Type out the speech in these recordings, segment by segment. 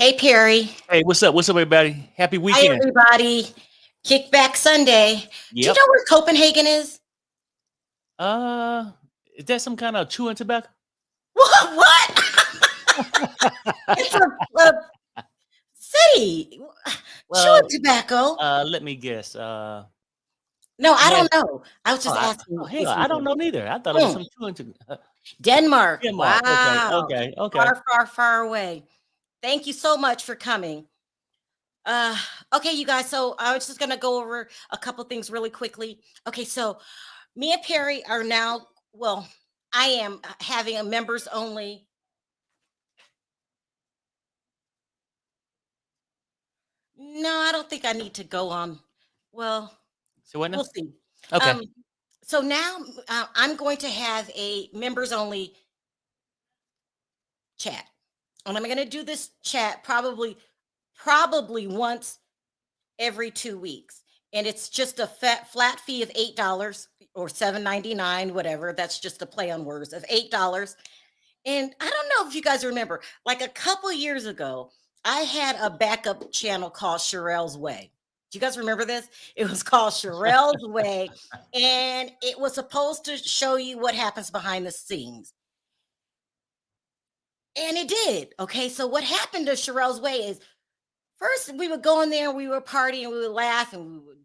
Hey, Perry. Hey, what's up? What's up, everybody? Happy Hi, weekend. everybody. Kickback Sunday. Do you Yep. know where Copenhagen is? Uh, is that some kind of chewing tobacco? What? It's a city. Chewing Well, tobacco. let me guess. No, I It has. don't know. I was Oh, just asking hell, if you I don't knew. know neither. I thought it was Hmm. some chewing tobacco. Denmark. Denmark. Okay. Wow. Okay. Okay. Far, far, far away. Thank you so much for coming. Uh, okay, you guys. So I was just gonna go over a couple things really quickly. Okay, so me and Perry are now, well, I am having a members only. No, I don't think I need to go on. Well, So what now? we'll see. Okay. Um, so now I'm going to have a members only chat, and I'm going to do this chat probably once every 2 weeks, and it's just a flat fee of $8 or $7.99, whatever. That's just a play on words of $8. And I don't know if you guys remember, like a couple years ago, I had a backup channel called Sharrell's Way. Do you guys remember this? It was called Sharrell's Way, and it was supposed to show you what happens behind the scenes. And it did. Okay. So what happened to Sharrell's Way is first we would go in there, we would party and we would laugh and we would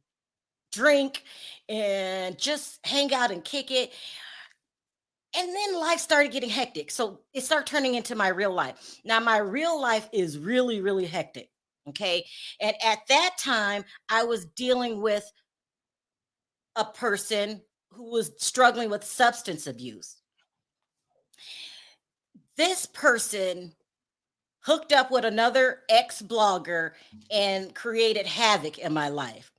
drink and just hang out and kick it. And then life started getting hectic. So it started turning into my real life. Now, my real life is really, really hectic. Okay. And at that time, I was dealing with a person who was struggling with substance abuse. This person hooked up with another ex blogger and created havoc in my life.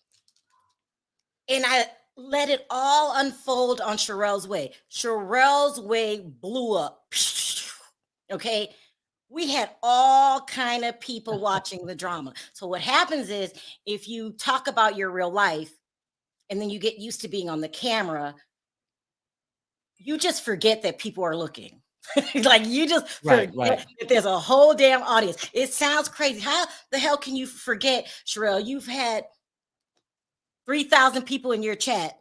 And I let it all unfold on Sharrell's Way. Sharrell's Way blew up. Okay. We had all kind of people watching the drama. So what happens is if you talk about your real life and then you get used to being on the camera, you just forget that people are looking. Like you just Right. Right. forget that there's a whole damn audience. It sounds crazy. How the hell can you forget, Sharrell? You've had 3,000 people in your chat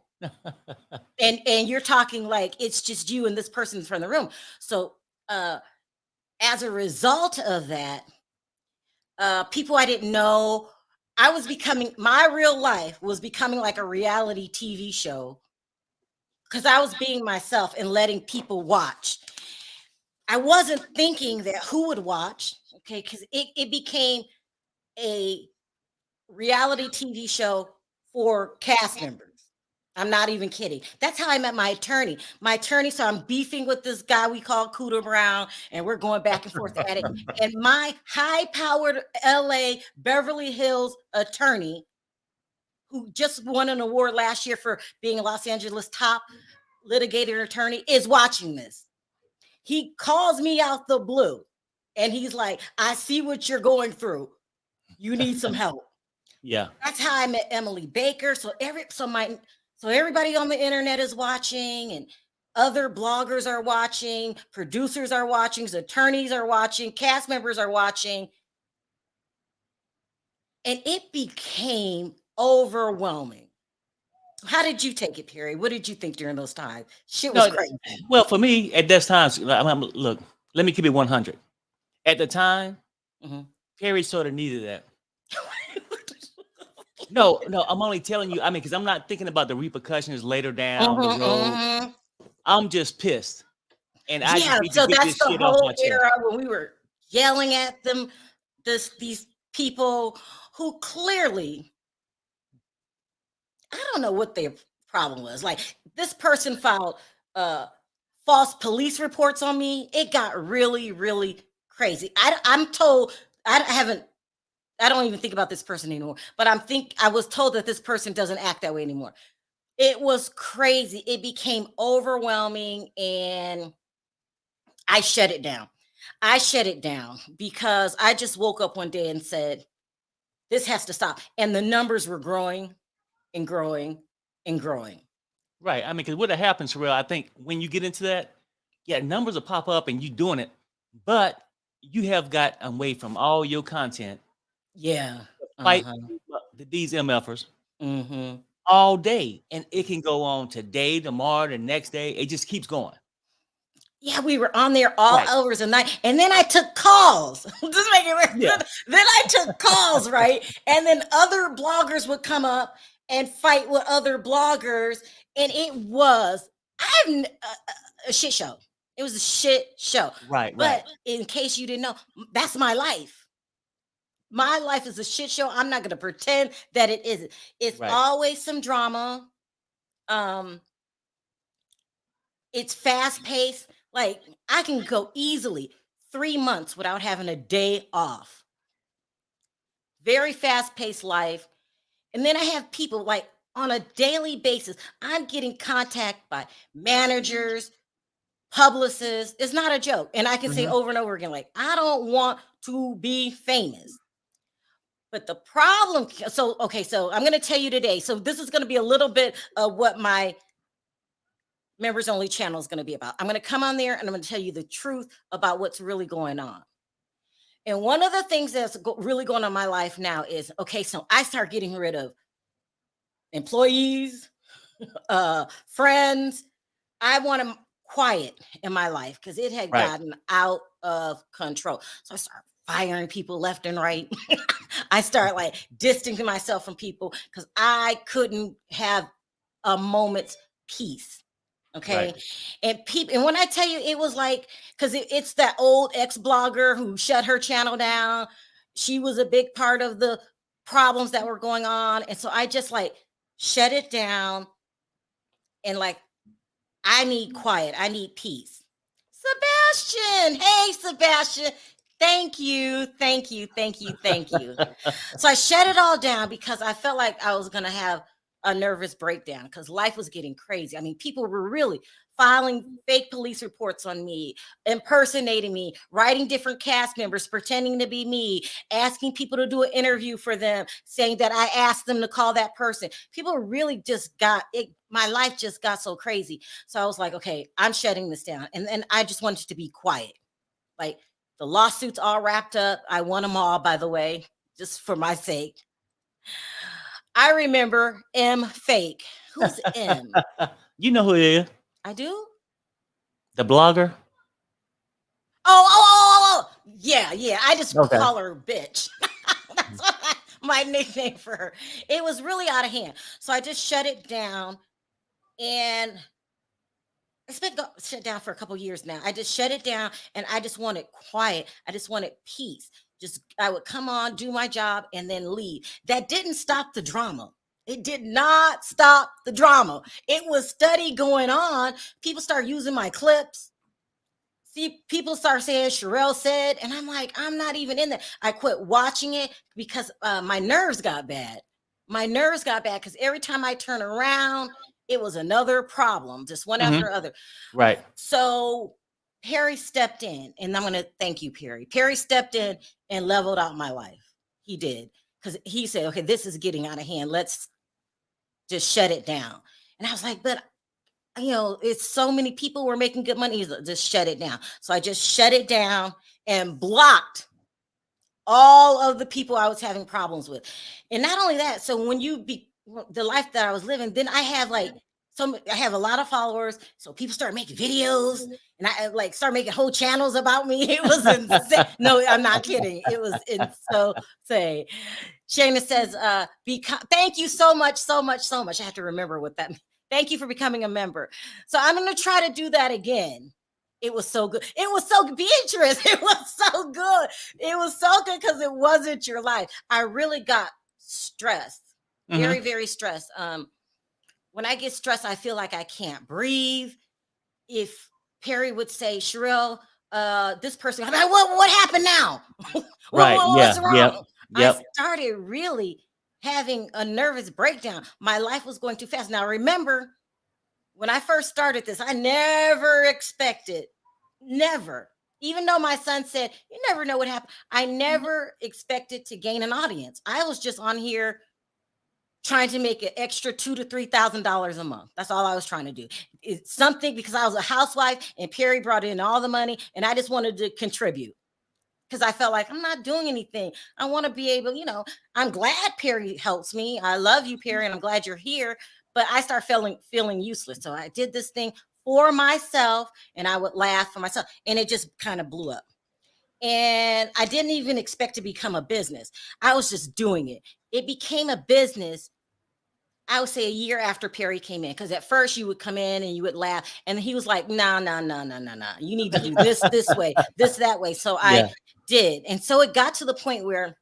and you're talking like it's just you and this person from the room. So as a result of that, people I didn't know. I was becoming my real life was becoming like a reality TV show because I was being myself and letting people watch. I wasn't thinking that who would watch, okay, because it became a reality TV show for cast members. I'm not even kidding. That's how I met my attorney. My attorney, so I'm beefing with this guy we call Cooter Brown, and we're going back and forth at it. And my high-powered LA Beverly Hills attorney, who just won an award last year for being Los Angeles top litigator attorney, is watching this. He calls me out the blue, and he's like, "I see what you're going through. You need some help." Yeah. That's how I met Emily Baker. So everybody on the internet is watching, and other bloggers are watching, producers are watching, attorneys are watching, cast members are watching. And it became overwhelming. How did you take it, Perry? What did you think during those times? Shit was No. crazy. Well, for me, at this time, look. Let me keep it 100. At the time, Mhm. Perry sort of needed that. No, no. I'm only telling you. I mean, because I'm not thinking about the repercussions later down the Mhm, road. mhm. I'm just pissed, and I Yeah, just need to so get that's this the shit off whole my chest. era when we were yelling at them, these people who clearly, I don't know what their problem was. Like this person filed false police reports on me. It got really, really crazy. I'm told I don't even think about this person anymore. But I was told that this person doesn't act that way anymore. It was crazy. It became overwhelming, and I shut it down. I shut it down because I just woke up one day and said, "This has to stop." And the numbers were growing and growing and growing. Right. I mean, because what happens, Sherelle, I think when you get into that, yeah, numbers will pop up and you doing it, but you have got away from all your content Yeah. to fight Uh-huh. these MFers Mm-hmm. all day, and it can go on today, tomorrow, the next day. It just keeps going. Yeah, we were on there all Right. hours of the night. And then I took calls. Just make it weird. Yeah. Then I took calls, right? And then other bloggers would come up and fight with other bloggers. And it was a shit show. It was a shit show. Right. But Right. in case you didn't know, that's my life. My life is a shit show. I'm not going to pretend that it isn't. It's Right. always some drama. Um, It's fast paced. Like I can go easily 3 months without having a day off. Very fast paced life. And then I have people like on a daily basis. I'm getting contact by managers, publicists. It's not a joke. And I can say Mhm. over and over again, like, I don't want to be famous. But the problem, so okay, so I'm going to tell you today. So this is going to be a little bit of what my members only channel is going to be about. I'm going to come on there and I'm going to tell you the truth about what's really going on. And one of the things that's really going on in my life now is okay, so I start getting rid of employees, friends. I want them quiet in my life because it had Right. gotten out of control. So I start firing people left and right. I start like distancing myself from people because I couldn't have a moment's peace. Okay. Right. And people, and when I tell you, it was like, because it's that old ex-blogger who shut her channel down. She was a big part of the problems that were going on. And so I just like shut it down and like, I need quiet. I need peace. Sebastian. Hey, Sebastian. Thank you. Thank you. Thank you. Thank you. So I shut it all down because I felt like I was going to have a nervous breakdown because life was getting crazy. I mean, people were really filing fake police reports on me, impersonating me, writing different cast members, pretending to be me, asking people to do an interview for them, saying that I asked them to call that person. People really just got it. My life just got so crazy. So I was like, okay, I'm shutting this down. And then I just wanted to be quiet. Like the lawsuits all wrapped up. I won them all, by the way, just for my sake. I remember M Fake. Who's M? You know who it is? I do? The blogger. Oh. Yeah, yeah. I just Okay. call her bitch. That's what my nickname for her. It was really out of hand. So I just shut it down. And it's been shut down for a couple years now. I just shut it down and I just wanted quiet. I just wanted peace. Just I would come on, do my job, and then leave. That didn't stop the drama. It did not stop the drama. It was steady going on. People start using my clips. See, people start saying Sharrell said, and I'm like, I'm not even in there. I quit watching it because my nerves got bad. My nerves got bad because every time I turn around, it was another problem, just one Mhm. after other. Right. So Perry stepped in, and I'm going to thank you, Perry. Perry stepped in and leveled out my life. He did because he said, okay, this is getting out of hand. Let's just shut it down. And I was like, but it's so many people were making good money. He's like, just shut it down. So I just shut it down and blocked all of the people I was having problems with. And not only that, so when you be the life that I was living, then I have like I have a lot of followers. So people start making videos and I like start making whole channels about me. It was insane. No, I'm not kidding. It was insane. Shayna says, thank you so much, so much, so much. I have to remember what that means. Thank you for becoming a member. So I'm going to try to do that again. It was so good. It was so Beatrice. It was so good. It was so good because it wasn't your life. I really got stressed. Very, very stressed. When I get stressed, I feel like I can't breathe. If Perry would say, Sharrell, this person, I'm like, what happened now? Right. What's Yeah. wrong? Yep. I started really having a nervous breakdown. My life was going too fast. Now, remember, when I first started this, I never expected, never, even though my son said, you never know what happened. I never expected to gain an audience. I was just on here trying to make an extra $2,000 to $3,000 a month. That's all I was trying to do. It's something because I was a housewife and Perry brought in all the money and I just wanted to contribute. because I felt like I'm not doing anything. I want to be able, I'm glad Perry helps me. I love you, Perry, and I'm glad you're here. But I start feeling useless. So I did this thing for myself, and I would laugh for myself, and it just kind of blew up. And I didn't even expect to become a business. I was just doing it. It became a business, I would say, a year after Perry came in. Because at first you would come in and you would laugh. And he was like, no. You need to do this way, this, that way. So I did. And so it got to the point where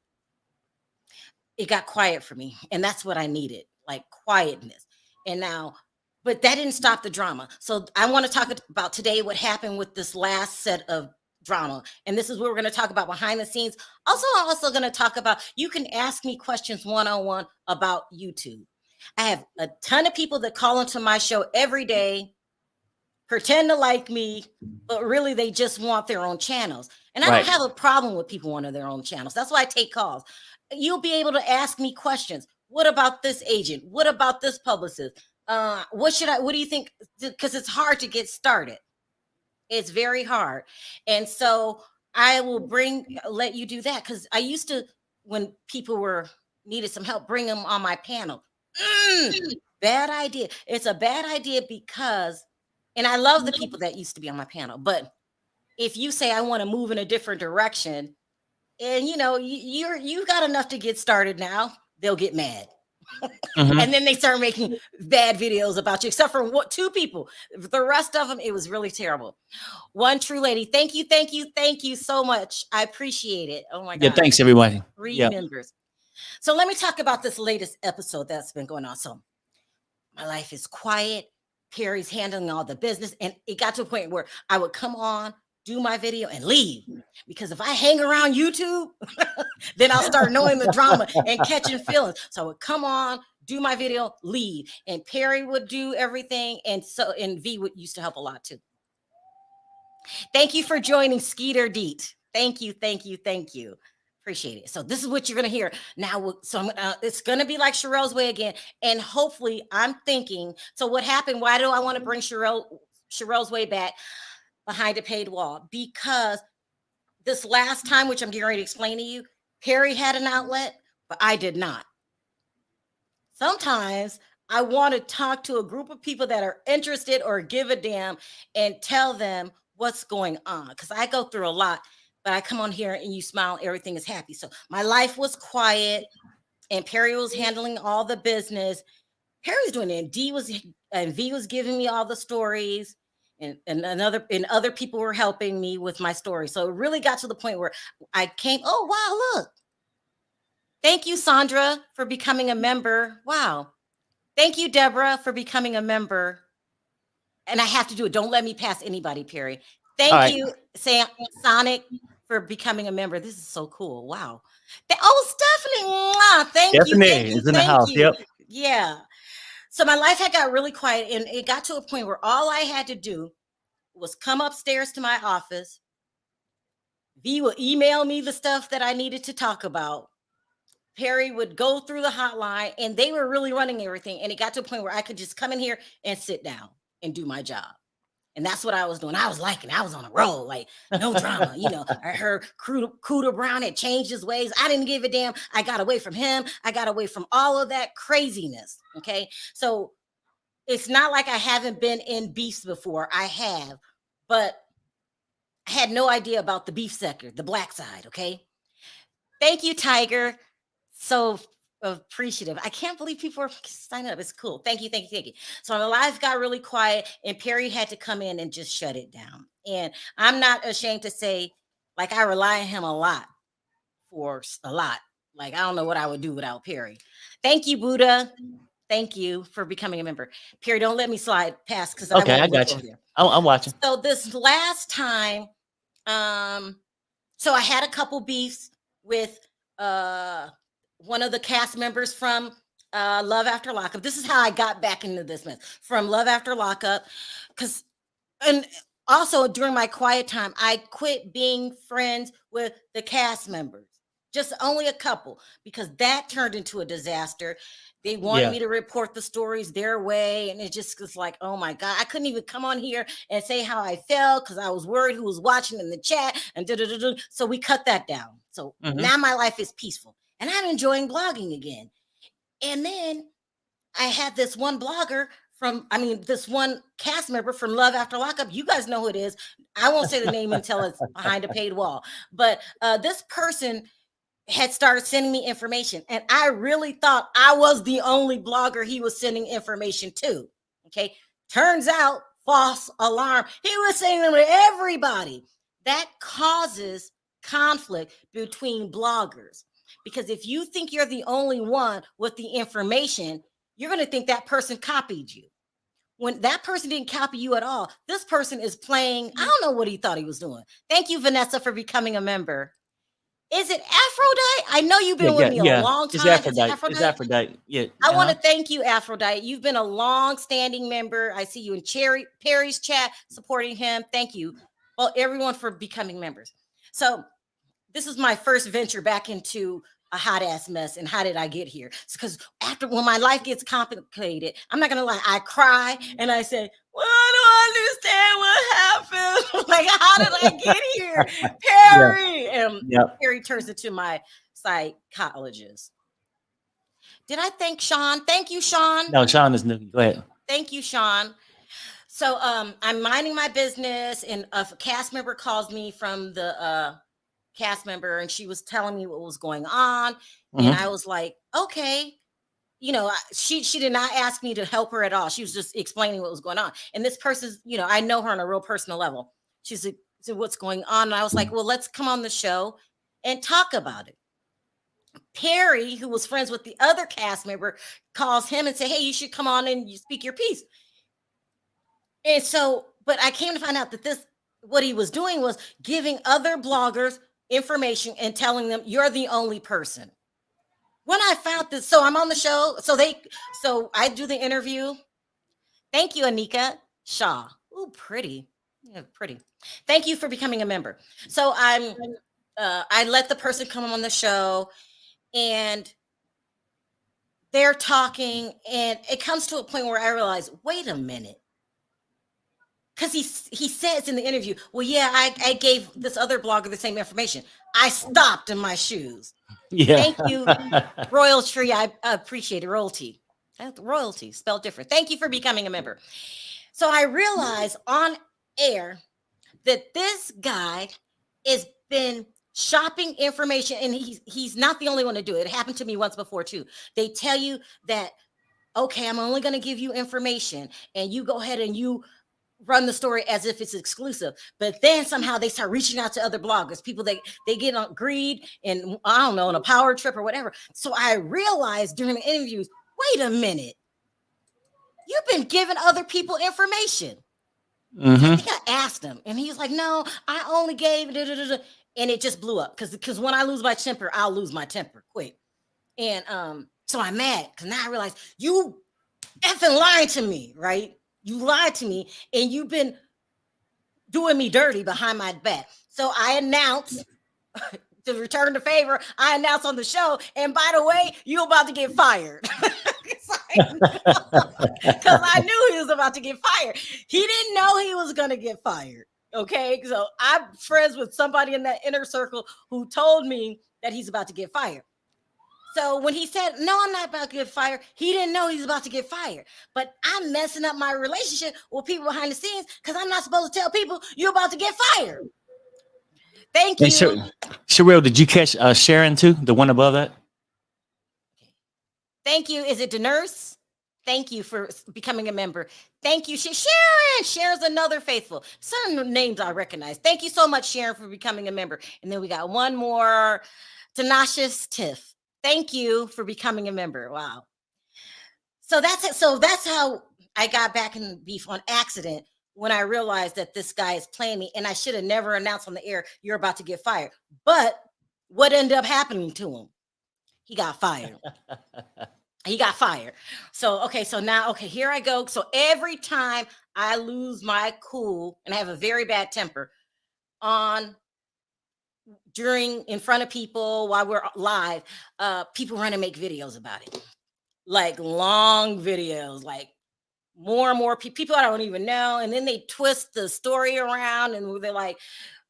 it got quiet for me. And that's what I needed, like quietness. And now, but that didn't stop the drama. So I want to talk about today what happened with this last set of drama. And this is what we're going to talk about behind the scenes. Also, I'm also going to talk about, you can ask me questions one-on-one about YouTube. I have a ton of people that call into my show every day, pretend to like me, but really they just want their own channels. And I don't have a problem with people wanting their own channels. That's why I take calls. You'll be able to ask me questions. What about this agent? What about this publicist? What do you think? Because it's hard to get started. It's very hard. And so I will let you do that. Because I used to, when people needed some help, bring them on my panel. Bad idea. It's a bad idea because, and I love the people that used to be on my panel, but if you say, I want to move in a different direction, and you got enough to get started now, they'll get mad. And then they start making bad videos about you, except for two people. The rest of them, it was really terrible. One true lady. Thank you so much. I appreciate it. Oh my God. Yeah, thanks everybody. 3 members. So let me talk about this latest episode that's been going on. So my life is quiet. Perry's handling all the business. And it got to a point where I would come on, do my video, and leave. Because if I hang around YouTube, then I'll start knowing the drama and catching feelings. So I would come on, do my video, leave. And Perry would do everything. And V used to help a lot too. Thank you for joining Skeeter Deet. Thank you. Appreciate it. So this is what you're going to hear now. So it's going to be like Sharrell's Way again. And hopefully I'm thinking, so what happened? Why do I want to bring Sharrell's Way back behind a paid wall? Because this last time, which I'm getting ready to explain to you, Perry had an outlet, but I did not. Sometimes I want to talk to a group of people that are interested or give a damn and tell them what's going on. Because I go through a lot. But I come on here and you smile, everything is happy. So my life was quiet and Perry was handling all the business. Perry was doing it, and V was giving me all the stories, and other people were helping me with my story. So it really got to the point where I came, oh wow, look. Thank you, Sandra, for becoming a member. Wow. Thank you, Deborah, for becoming a member. And I have to do it. Don't let me pass anybody, Perry. Thank you, Sonic, for becoming a member. This is so cool. Wow. Stephanie. Thank you. It's in the house. Yep. Yeah. So my life had got really quiet, and it got to a point where all I had to do was come upstairs to my office. V will email me the stuff that I needed to talk about. Perry would go through the hotline, and they were really running everything. And it got to a point where I could just come in here and sit down and do my job. And that's what I was doing. I was on a roll, like no drama. I heard Cooter Brown had changed his ways. I didn't give a damn. I got away from him. I got away from all of that craziness. Okay. So it's not like I haven't been in beefs before. I have, but I had no idea about the beef sector, the black side. Okay. Thank you, Tiger. So appreciative. I can't believe people are signing up. It's cool. Thank you. So my life got really quiet, and Perry had to come in and just shut it down. And I'm not ashamed to say, like, I rely on him a lot. Like, I don't know what I would do without Perry. Thank you, Buddha. Thank you for becoming a member. Perry, don't let me slide past, because I got you. I'm watching. So this last time, so I had a couple beefs with one of the cast members from Love After Lockup. This is how I got back into this mess, from Love After Lockup. And also during my quiet time, I quit being friends with the cast members, just only a couple, because that turned into a disaster. They wanted Yeah. me to report the stories their way. And it just was like, oh my God, I couldn't even come on here and say how I felt because I was worried who was watching in the chat and da-da-da-da. So we cut that down. So now my life is peaceful and I'm enjoying blogging again. And then I had this one blogger this one cast member from Love After Lockup. You guys know who it is. I won't say the name until it's behind a paid wall. But this person had started sending me information, and I really thought I was the only blogger he was sending information to. Okay. Turns out, false alarm. He was sending them to everybody. That causes conflict between bloggers. Because if you think you're the only one with the information, you're going to think that person copied you. When that person didn't copy you at all, this person is playing. I don't know what he thought he was doing. Thank you, Vanessa, for becoming a member. Is it Aphrodite? I know you've been with me a long time. It's Aphrodite. Yeah. I want to thank you, Aphrodite. You've been a long-standing member. I see you in Perry's chat supporting him. Thank you. Well, everyone for becoming members. So this is my first venture back into a hot ass mess. And how did I get here? Because when my life gets complicated, I'm not gonna lie, I cry and I say, well, I don't understand what happened. Like, how did I get here? Perry. And Perry turns into my psychologist. Did I thank Sean? Thank you, Sean. No, Sean is new. Go ahead. Thank you, Sean. So I'm minding my business, and a cast member calls me from the cast member, and she was telling me what was going on. And I was like, okay, she did not ask me to help her at all. She was just explaining what was going on. And this person's, I know her on a real personal level. She's like, so what's going on? And I was like, well, let's come on the show and talk about it. Perry, who was friends with the other cast member, calls him and say, hey, you should come on and you speak your piece. And so, but I came to find out that what he was doing was giving other bloggers information and telling them you're the only person. When I found this, so I'm on the show. So I do the interview. Thank you, Anika Shaw. Ooh, pretty. Yeah, pretty. Thank you for becoming a member. So I let the person come on the show, and they're talking, and it comes to a point where I realize, wait a minute. Because he says in the interview, well, yeah, I gave this other blogger the same information. I stopped in my shoes. Yeah. Thank you, Royalty. I appreciate it. Royalty, spelled different. Thank you for becoming a member. So I realized on air that this guy has been shopping information, and he's not the only one to do it. It happened to me once before too. They tell you that, okay, I'm only going to give you information, and you go ahead and you run the story as if it's exclusive. But then somehow they start reaching out to other bloggers, people they get on greed and, I don't know, on a power trip or whatever. So I realized during the interviews, wait a minute, you've been giving other people information. I think I asked him, and he was like, no, I only gave, and it just blew up. Because when I lose my temper, I'll lose my temper quick. And so I'm mad because now I realize you effing lying to me, right? You lied to me, and you've been doing me dirty behind my back. So I announced, to return the favor, I announced on the show, and by the way, you're about to get fired. Because I knew he was about to get fired. He didn't know he was going to get fired. Okay, so I'm friends with somebody in that inner circle who told me that he's about to get fired. So when he said, no, I'm not about to get fired, he didn't know he's about to get fired. But I'm messing up my relationship with people behind the scenes because I'm not supposed to tell people you're about to get fired. Thank you. Sharrell, did you catch Sharon too? The one above that? Thank you. Is it the nurse? Thank you for becoming a member. Thank you, Sharon. Sharon's another faithful. Some names I recognize. Thank you so much, Sharon, for becoming a member. And then we got one more, Tenacious Tiff. Thank you for becoming a member. Wow. So that's it. So that's how I got back in beef on accident when I realized that this guy is playing me, and I should have never announced on the air, you're about to get fired. But what ended up happening to him? He got fired. He got fired. So, okay. So now, okay, here I go. So every time I lose my cool, and I have a very bad temper in front of people while we're live, people run and make videos about it. like long videos, like more and more people I don't even know. And then they twist the story around and they're like,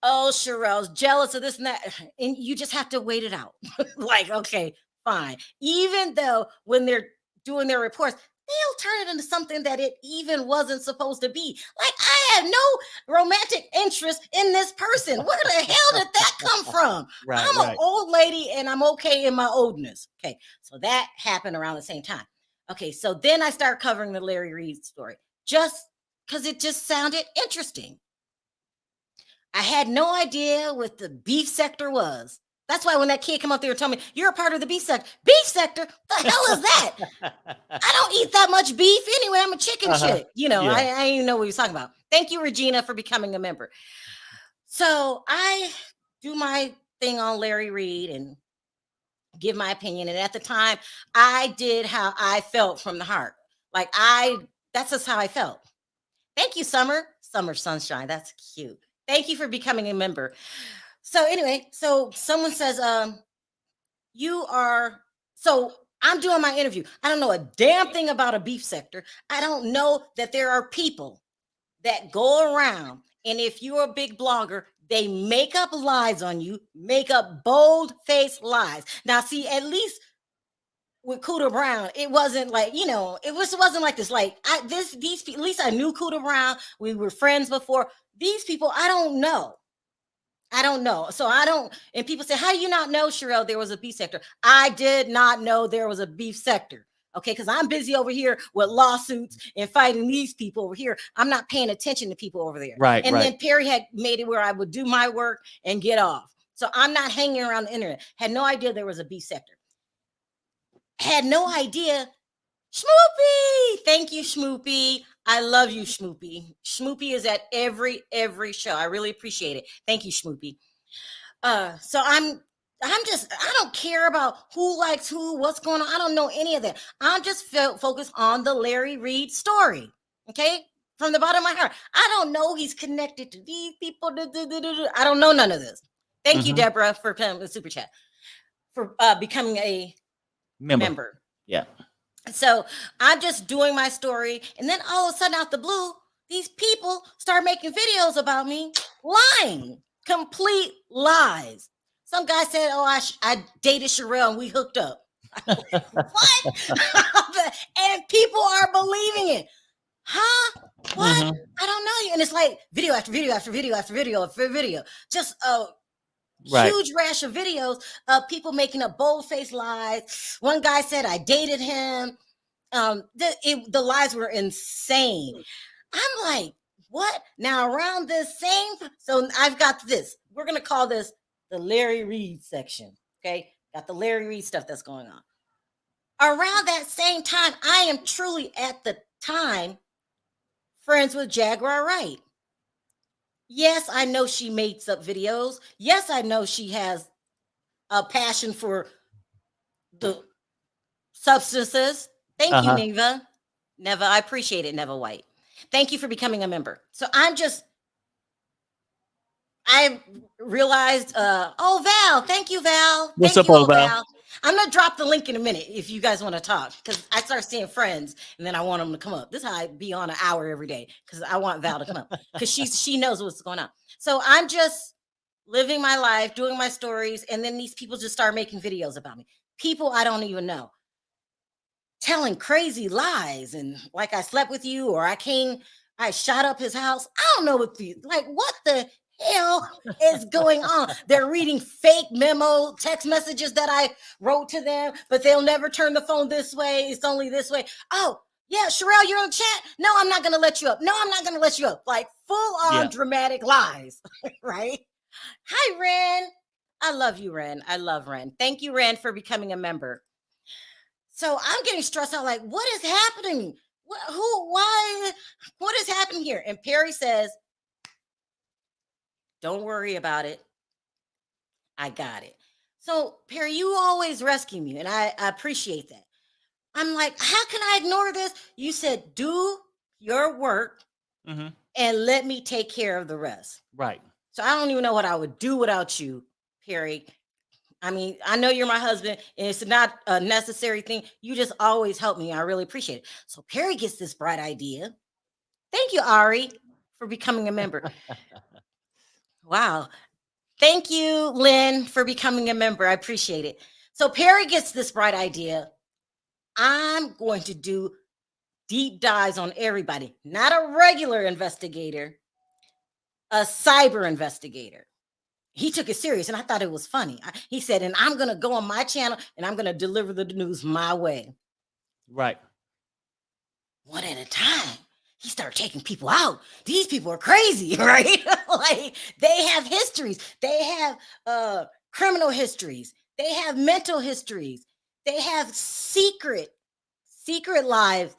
oh, Sharrell's jealous of this and that. And you just have to wait it out. Like, okay, fine. Even though when they're doing their reports, they'll turn it into something that it even wasn't supposed to be. Like, I had no romantic interest in this person. Where the hell did that come from? Right, I'm an right. old lady and I'm okay in my oldness. Okay, so that happened around the same time. Okay, so then I start covering the Larry Reid story just because it just sounded interesting. I had no idea what the beef sector was. That's why when that kid came up there and told me, you're a part of the beef sector. Beef sector? The hell is that? I don't eat that much beef anyway. I'm a chicken chick. You know, Yeah. I didn't even know what he was talking about. Thank you, Regina, for becoming a member. So I do my thing on Larry Reid and give my opinion. And at the time, I did how I felt from the heart. Like that's just how I felt. Thank you, Summer. Summer Sunshine. That's cute. Thank you for becoming a member. So anyway, so someone says, you are, so I'm doing my interview. I don't know a damn thing about a beef sector. I don't know that there are people that go around, and if you're a big blogger, they make up lies on you, make up bold-faced lies. Now, see, at least with Cooter Brown, it wasn't like, you know, wasn't like this. Like these people, at least I knew Cooter Brown. We were friends before. These people, I don't know. I don't know. So I don't, and people say, how do you not know, Sharrell, there was a beef sector? I did not know there was a beef sector. Okay, because I'm busy over here with lawsuits and fighting these people over here. I'm not paying attention to people over there. Right. And right. then Perry had made it where I would do my work and get off. So I'm not hanging around the internet. Had no idea there was a beef sector. Had no idea. Schmoopy, thank you, Schmoopy. I love you, Schmoopy. Schmoopy is at every show. I really appreciate it. Thank you, Schmoopy. So I don't care about who likes who, what's going on. I don't know any of that. I'm just focused on the Larry Reid story. Okay, from the bottom of my heart. I don't know he's connected to these people. I don't know none of this. Thank you, Deborah, for the super chat, for becoming a member. Yeah. So I'm just doing my story. And then all of a sudden, out the blue, these people start making videos about me lying, complete lies. Some guy said, oh, I dated Sharrell and we hooked up. What? And people are believing it. Huh? What? I don't know you. And it's like video after video after video after video after video. Just huge rash of videos of people making up bold-faced lies. One guy said I dated him. The lies were insane. I'm like, what? Now around this same, so I've got this. We're gonna call this the Larry Reid section. Okay, got the Larry Reid stuff that's going on. Around that same time, I am truly at the time friends with Jaguar Wright. Yes, I know she makes up videos. Yes, I know she has a passion for the substances. Thank you, Neva. Neva, I appreciate it, Neva White. Thank you for becoming a member. So I realized, oh, Val, thank you, Val. What's thank up, you, old Val? I'm going to drop the link in a minute if you guys want to talk, because I start seeing friends and then I want them to come up. This is how I be on an hour every day, because I want Val to come up because she knows what's going on. So I'm just living my life, doing my stories, and then these people just start making videos about me. People I don't even know, telling crazy lies, and like I slept with you, or I shot up his house. I don't know what what the hell is going on? They're reading fake memo text messages that I wrote to them, but they'll never turn the phone this way. It's only this way. Oh, yeah, Sharrell, you're in the chat. No, I'm not going to let you up. No, I'm not going to let you up. Like full on dramatic lies, right? Hi, Ren. I love you, Ren. I love Ren. Thank you, Ren, for becoming a member. So I'm getting stressed out. Like, what is happening? Why? What is happening here? And Perry says, don't worry about it. I got it. So, Perry, you always rescue me, and I appreciate that. I'm like, how can I ignore this? You said, do your work and let me take care of the rest. Right. So I don't even know what I would do without you, Perry. I mean, I know you're my husband, and it's not a necessary thing. You just always help me. I really appreciate it. So Perry gets this bright idea. Thank you, Ari, for becoming a member. Wow. Thank you, Lynn, for becoming a member. I appreciate it. So Perry gets this bright idea. I'm going to do deep dives on everybody, not a regular investigator, a cyber investigator. He took it serious, and I thought it was funny. He said, and I'm going to go on my channel, and I'm going to deliver the news my way. Right. One at a time. He started taking people out. These people are crazy, right? Like, they have histories. They have criminal histories. They have mental histories. They have secret lives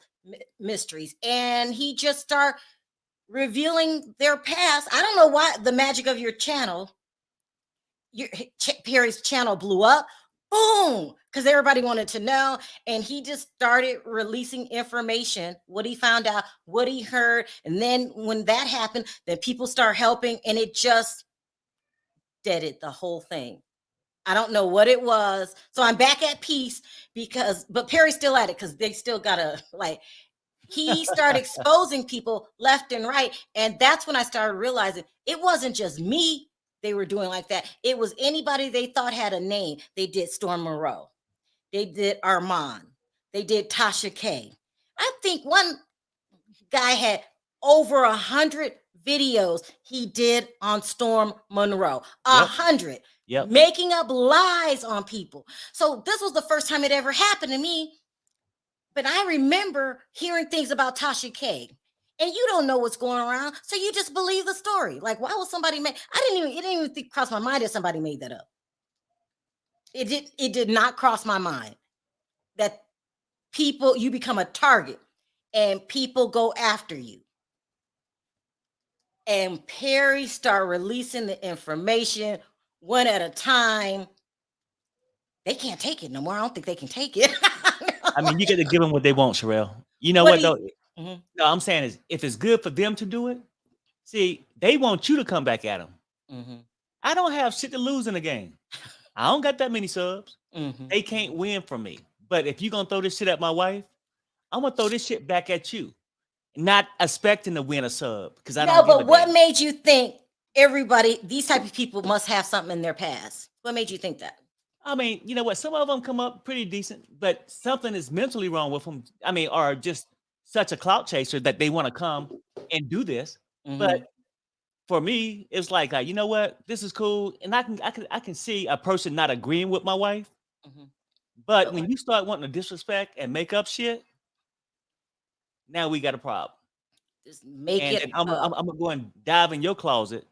mysteries. And he just started revealing their past. I don't know why the magic of your channel, Perry's channel blew up. Boom, because everybody wanted to know. And he just started releasing information, what he found out, what he heard. And then when that happened, then people start helping, and it just deaded the whole thing. I don't know what it was. So I'm back at peace but Perry's still at it because they still gotta, like, he started exposing people left and right. And that's when I started realizing it wasn't just me they were doing like that. It was anybody they thought had a name. They did Storm Monroe. They did Armand. They did Tasha K. I think one guy had over 100 videos he did on Storm Monroe. 100. Yep. Making up lies on people. So this was the first time it ever happened to me. But I remember hearing things about Tasha K. And you don't know what's going around, so you just believe the story. Like, why would somebody make? It didn't even cross my mind that somebody made that up. It did not cross my mind that you become a target and people go after you. And Perry started releasing the information one at a time. They can't take it no more. I don't think they can take it. I mean, you got to give them what they want, Sharrell. You know what though? Mm-hmm. No, I'm saying is, if it's good for them to do it, see, they want you to come back at them. Mm-hmm. I don't have shit to lose in the game. I don't got that many subs. Mm-hmm. They can't win from me. But if you're gonna throw this shit at my wife, I'm gonna throw this shit back at you. Not expecting to win a sub because I don't. No, but what made you think these type of people must have something in their past? What made you think that? I mean, you know what? Some of them come up pretty decent, but something is mentally wrong with them. I mean, or just such a clout chaser that they want to come and do this. Mm-hmm. But for me, it's like, you know what? This is cool, and I can see a person not agreeing with my wife. Mm-hmm. But when you start wanting to disrespect and make up shit, now we got a problem. Just make it. I'm gonna go and dive in your closet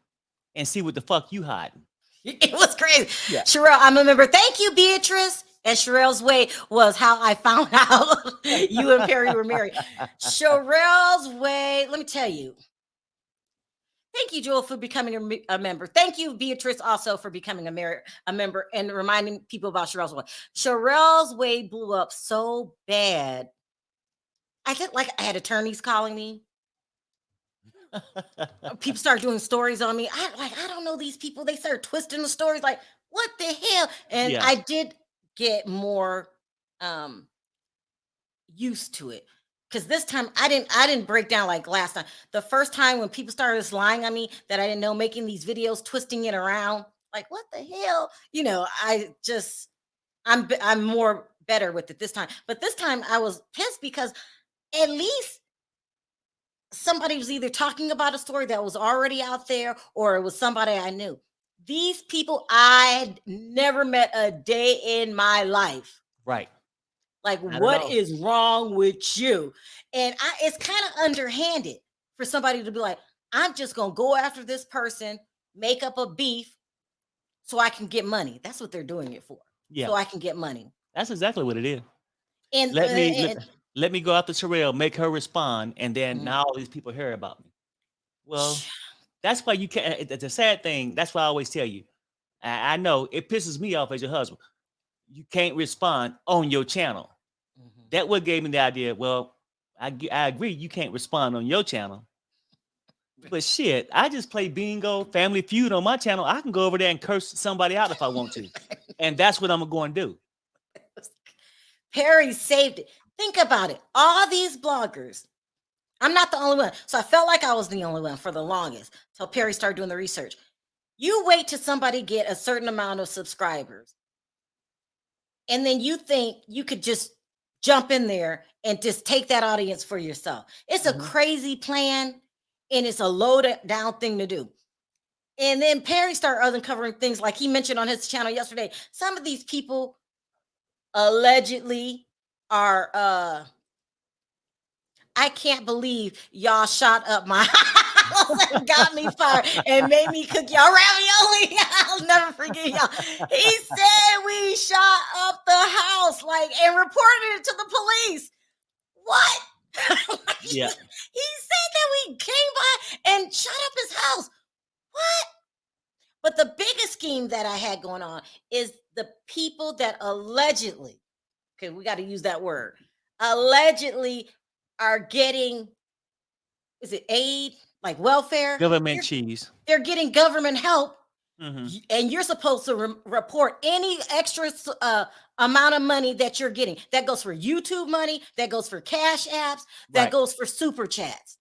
and see what the fuck you hiding. It was crazy. Yeah. Sharrell, I'm a member. Thank you, Beatrice. And Sharrell's way was how I found out you and Perry were married. Sharrell's way, let me tell you. Thank you, Joel, for becoming a member. Thank you, Beatrice, also for becoming a member and reminding people about Sharrell's way. Sharrell's way blew up so bad. I felt like I had attorneys calling me. People start doing stories on me. I don't know these people. They start twisting the stories. Like, what the hell? And I did get more used to it. Because this time I didn't break down like last time. The first time when people started lying on me that I didn't know, making these videos, twisting it around, like, what the hell? You know, I'm more better with it this time. But this time I was pissed because at least somebody was either talking about a story that was already out there or it was somebody I knew. These people I never met a day in my life. Right. Like, what is wrong with you? And it's kind of underhanded for somebody to be like, I'm just going to go after this person, make up a beef so I can get money. That's what they're doing it for. Yeah. So I can get money. That's exactly what it is. And let me go after Sharrell, make her respond, and then now all these people hear about me. Well, that's why you can't. It's a sad thing. That's why I always tell you. I know it pisses me off as your husband. You can't respond on your channel. Mm-hmm. That what gave me the idea. Well, I agree. You can't respond on your channel. But shit, I just play bingo, Family Feud on my channel. I can go over there and curse somebody out if I want to. And that's what I'm going to do. Perry saved it. Think about it. All these bloggers, I'm not the only one. So I felt like I was the only one for the longest till Perry started doing the research. You wait till somebody get a certain amount of subscribers, and then you think you could just jump in there and just take that audience for yourself. It's a crazy plan, and it's a loaded down thing to do. And then Perry started uncovering things like he mentioned on his channel yesterday. Some of these people allegedly are I can't believe y'all shot up my house and got me fired and made me cook y'all ravioli. I'll never forget y'all. He said we shot up the house, like, and reported it to the police. What? Yeah. He said that we came by and shot up his house. What? But the biggest scheme that I had going on is the people that allegedly, okay, we got to use that word, allegedly are getting, is it aid, like welfare? Government cheese. They're getting government help, and you're supposed to report any extra amount of money that you're getting. That goes for YouTube money, that goes for cash apps, that goes for super chats.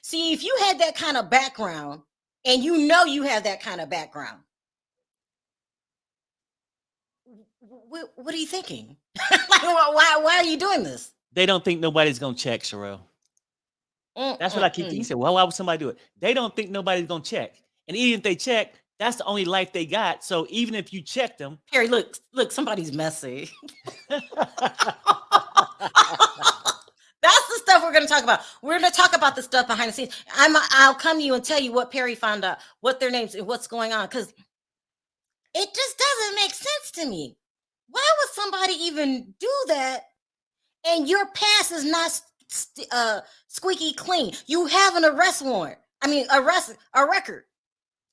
See, if you had that kind of background, and you know you have that kind of background, what are you thinking? Like, why are you doing this? They don't think nobody's gonna check, Sharrell. That's what I keep thinking. Well, why would somebody do it? They don't think nobody's gonna check, and even if they check, that's the only life they got. So even if you check them, Perry, look, somebody's messy. That's the stuff we're going to talk about. We're going to talk about the stuff behind the scenes. I'll come to you and tell you what Perry found out, what their names and what's going on, because it just doesn't make sense to me. Why would somebody even do that? And your past is not squeaky clean. You have an arrest warrant. I mean, a record.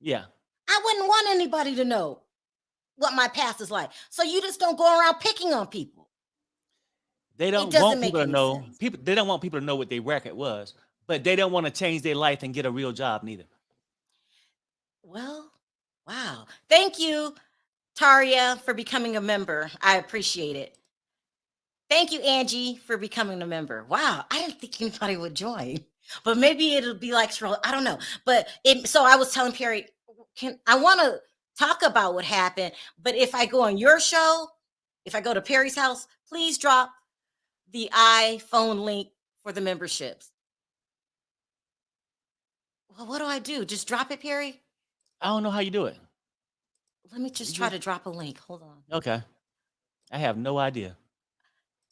Yeah. I wouldn't want anybody to know what my past is like. So you just don't go around picking on people. They don't want people to know. They don't want people to know what their record was, but they don't want to change their life and get a real job neither. Well, wow. Thank you, Taria, for becoming a member. I appreciate it. Thank you, Angie, for becoming a member. Wow, I didn't think anybody would join, but maybe it'll be like Sharrell. I don't know. But so I was telling Perry, I want to talk about what happened, but if I go on your show, if I go to Perry's house, please drop the iPhone link for the memberships. Well, what do I do? Just drop it, Perry? I don't know how you do it. Let me just try to drop a link. Hold on. Okay. I have no idea.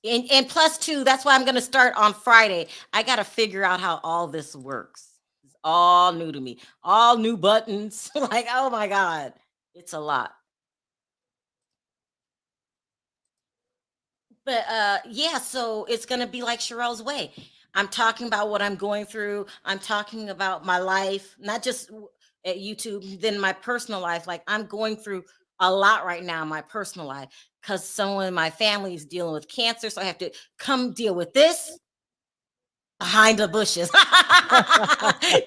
And plus two, that's why I'm going to start on Friday. I got to figure out how all this works. It's all new to me. All new buttons. Like, oh my God. It's a lot. But yeah, so it's going to be like Sharrell's way. I'm talking about what I'm going through. I'm talking about my life, not just at YouTube, then my personal life. Like, I'm going through a lot right now in my personal life because someone in my family is dealing with cancer. So I have to come deal with this behind the bushes.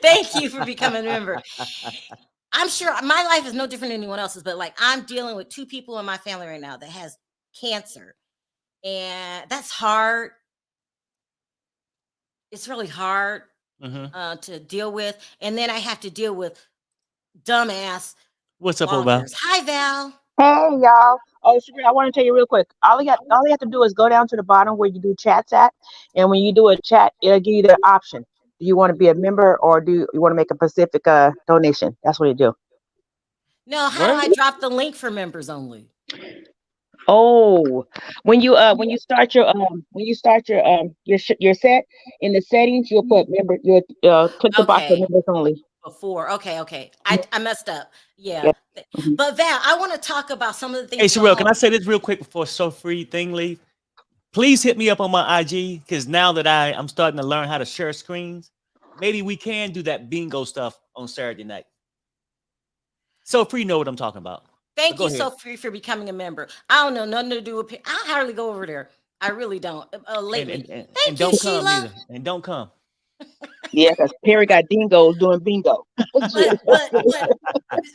Thank you for becoming a member. I'm sure my life is no different than anyone else's, but like, I'm dealing with two people in my family right now that has cancer. And that's hard. It's really hard to deal with. And then I have to deal with dumbass. What's up, Val? Hi, Val. Hey, y'all. Oh, Sharrell, I want to tell you real quick. All you have to do is go down to the bottom where you do chats at. And when you do a chat, it'll give you the option. Do you want to be a member or do you want to make a specific donation? That's what you do. No, how do I drop the link for members only? Oh, when you start your set in the settings, you'll put member. You'll click the box for members only. Before, okay, I messed up. Yeah, but Val, I want to talk about some of the things. Hey, Sharrell, can I say this real quick before So Free thing leave? Please hit me up on my IG because now that I'm starting to learn how to share screens, maybe we can do that bingo stuff on Saturday night. So Free know what I'm talking about. Thank you, So Free, for becoming a member. I don't know, nothing to do with. I hardly go over there. I really don't. Lately, and don't come either. And don't come. Yeah, because Perry got dingoes doing bingo. but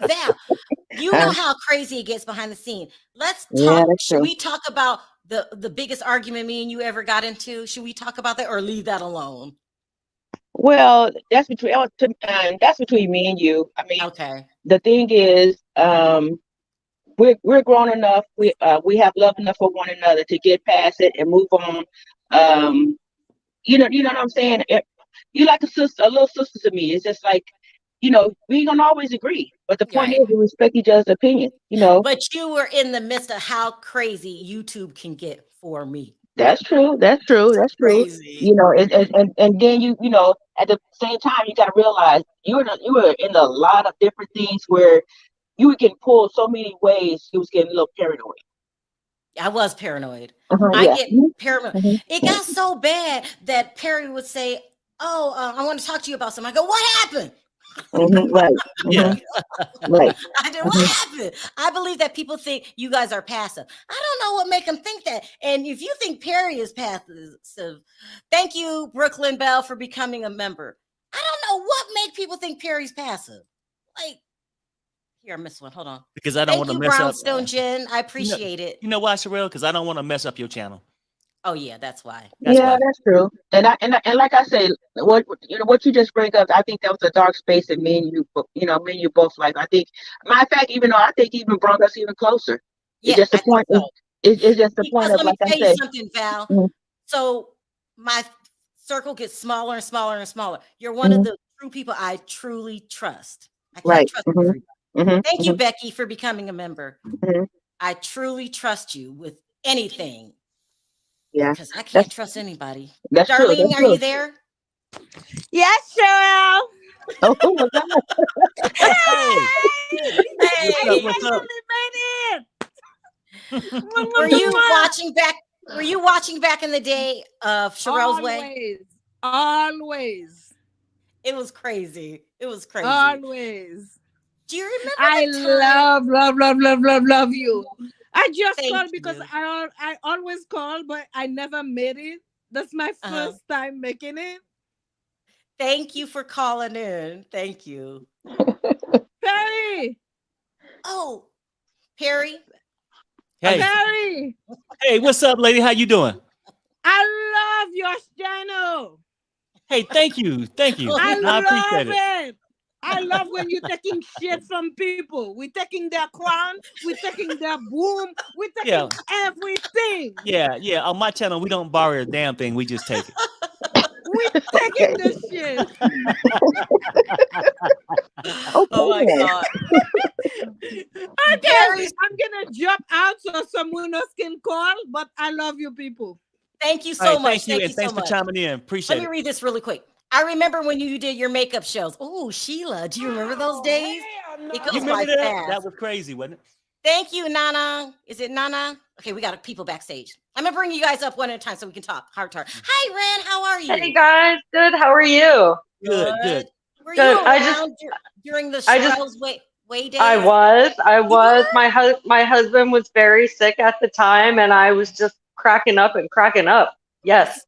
Val, You know how crazy it gets behind the scene. Let's talk. Yeah, that's should true. we talk about the biggest argument me and you ever got into? Should we talk about that or leave that alone? Well, that's between me and you. I mean, Okay. the thing is, we're grown enough. We have love enough for one another to get past it and move on. You know what I'm saying? You like a sister, a little sister to me. It's just like, we ain't gonna always agree, but the point Right. is we respect each other's opinion. But you were in the midst of how crazy YouTube can get for me. That's true. That's true. That's true. Crazy. And then at the same time you got to realize you were in a lot of different things where you were getting pulled so many ways. You was getting a little paranoid. I was paranoid. Yeah. I get paranoid. It got so bad that Perry would say, "Oh, I want to talk to you about something." I go, "What happened?" Right. Yeah. Right. I did. What happened? I believe that people think you guys are passive. I don't know what make them think that. And if you think Perry is passive, thank you, Brooklyn Bell, for becoming a member. I don't know what make people think Perry's passive. Like, here, I missed one. Hold on. Because I don't want to mess up. Brownstone Jen. I appreciate it. You know why, Sharrell? Because I don't want to mess up your channel. Oh yeah, that's why. That's true. And like I say, what you just bring up, I think that was a dark space that me and you both like. I think, matter of fact, I think even brought us even closer. Yeah, it's just the point. So. It's just the point of, like I tell said. You something, Val. So my circle gets smaller and smaller and smaller. You're one of the true people I truly trust. I can't trust everybody. Thank you, Becky, for becoming a member. I truly trust you with anything. Yeah, because I can't trust anybody. That's Darlene, true. are you there? Yes, Sharrell. Oh my God! Hey, what's up? Made it. Were you watching back? Were you watching back in the day of Sharrell's Way? Always. It was crazy. It was crazy. Always. Do you remember? I love you. I just called because I always call, but I never made it. That's my first time making it. Thank you for calling in. Thank you. Perry. Oh, Perry. Hey. Perry. Hey, what's up, lady? How you doing? I love your channel. Hey, thank you. Thank you. I appreciate love it. I love when you're taking shit from people. We're taking their crown. We're taking their boom. We're taking everything. Yeah. On my channel, we don't borrow a damn thing. We just take it. We're taking this shit. Oh my God. Okay, I'm gonna jump out so someone else can call, but I love you people. Thank you so much. Thank you, and thanks for chiming in. Appreciate it. Let me read this really quick. I remember when you did your makeup shows. Oh, Sheila, do you remember those days? No. It goes You remember by that? fast. That was crazy, wasn't it? Thank you, Nana. Is it Nana? Okay, we got people backstage. I'm gonna bring you guys up one at a time so we can talk. Heart to heart. Hi, Ren. How are you? Hey guys, good. How are you? Good. Were you around during the Sharrell's Way days? I was. My husband was very sick at the time, and I was just cracking up. Yes.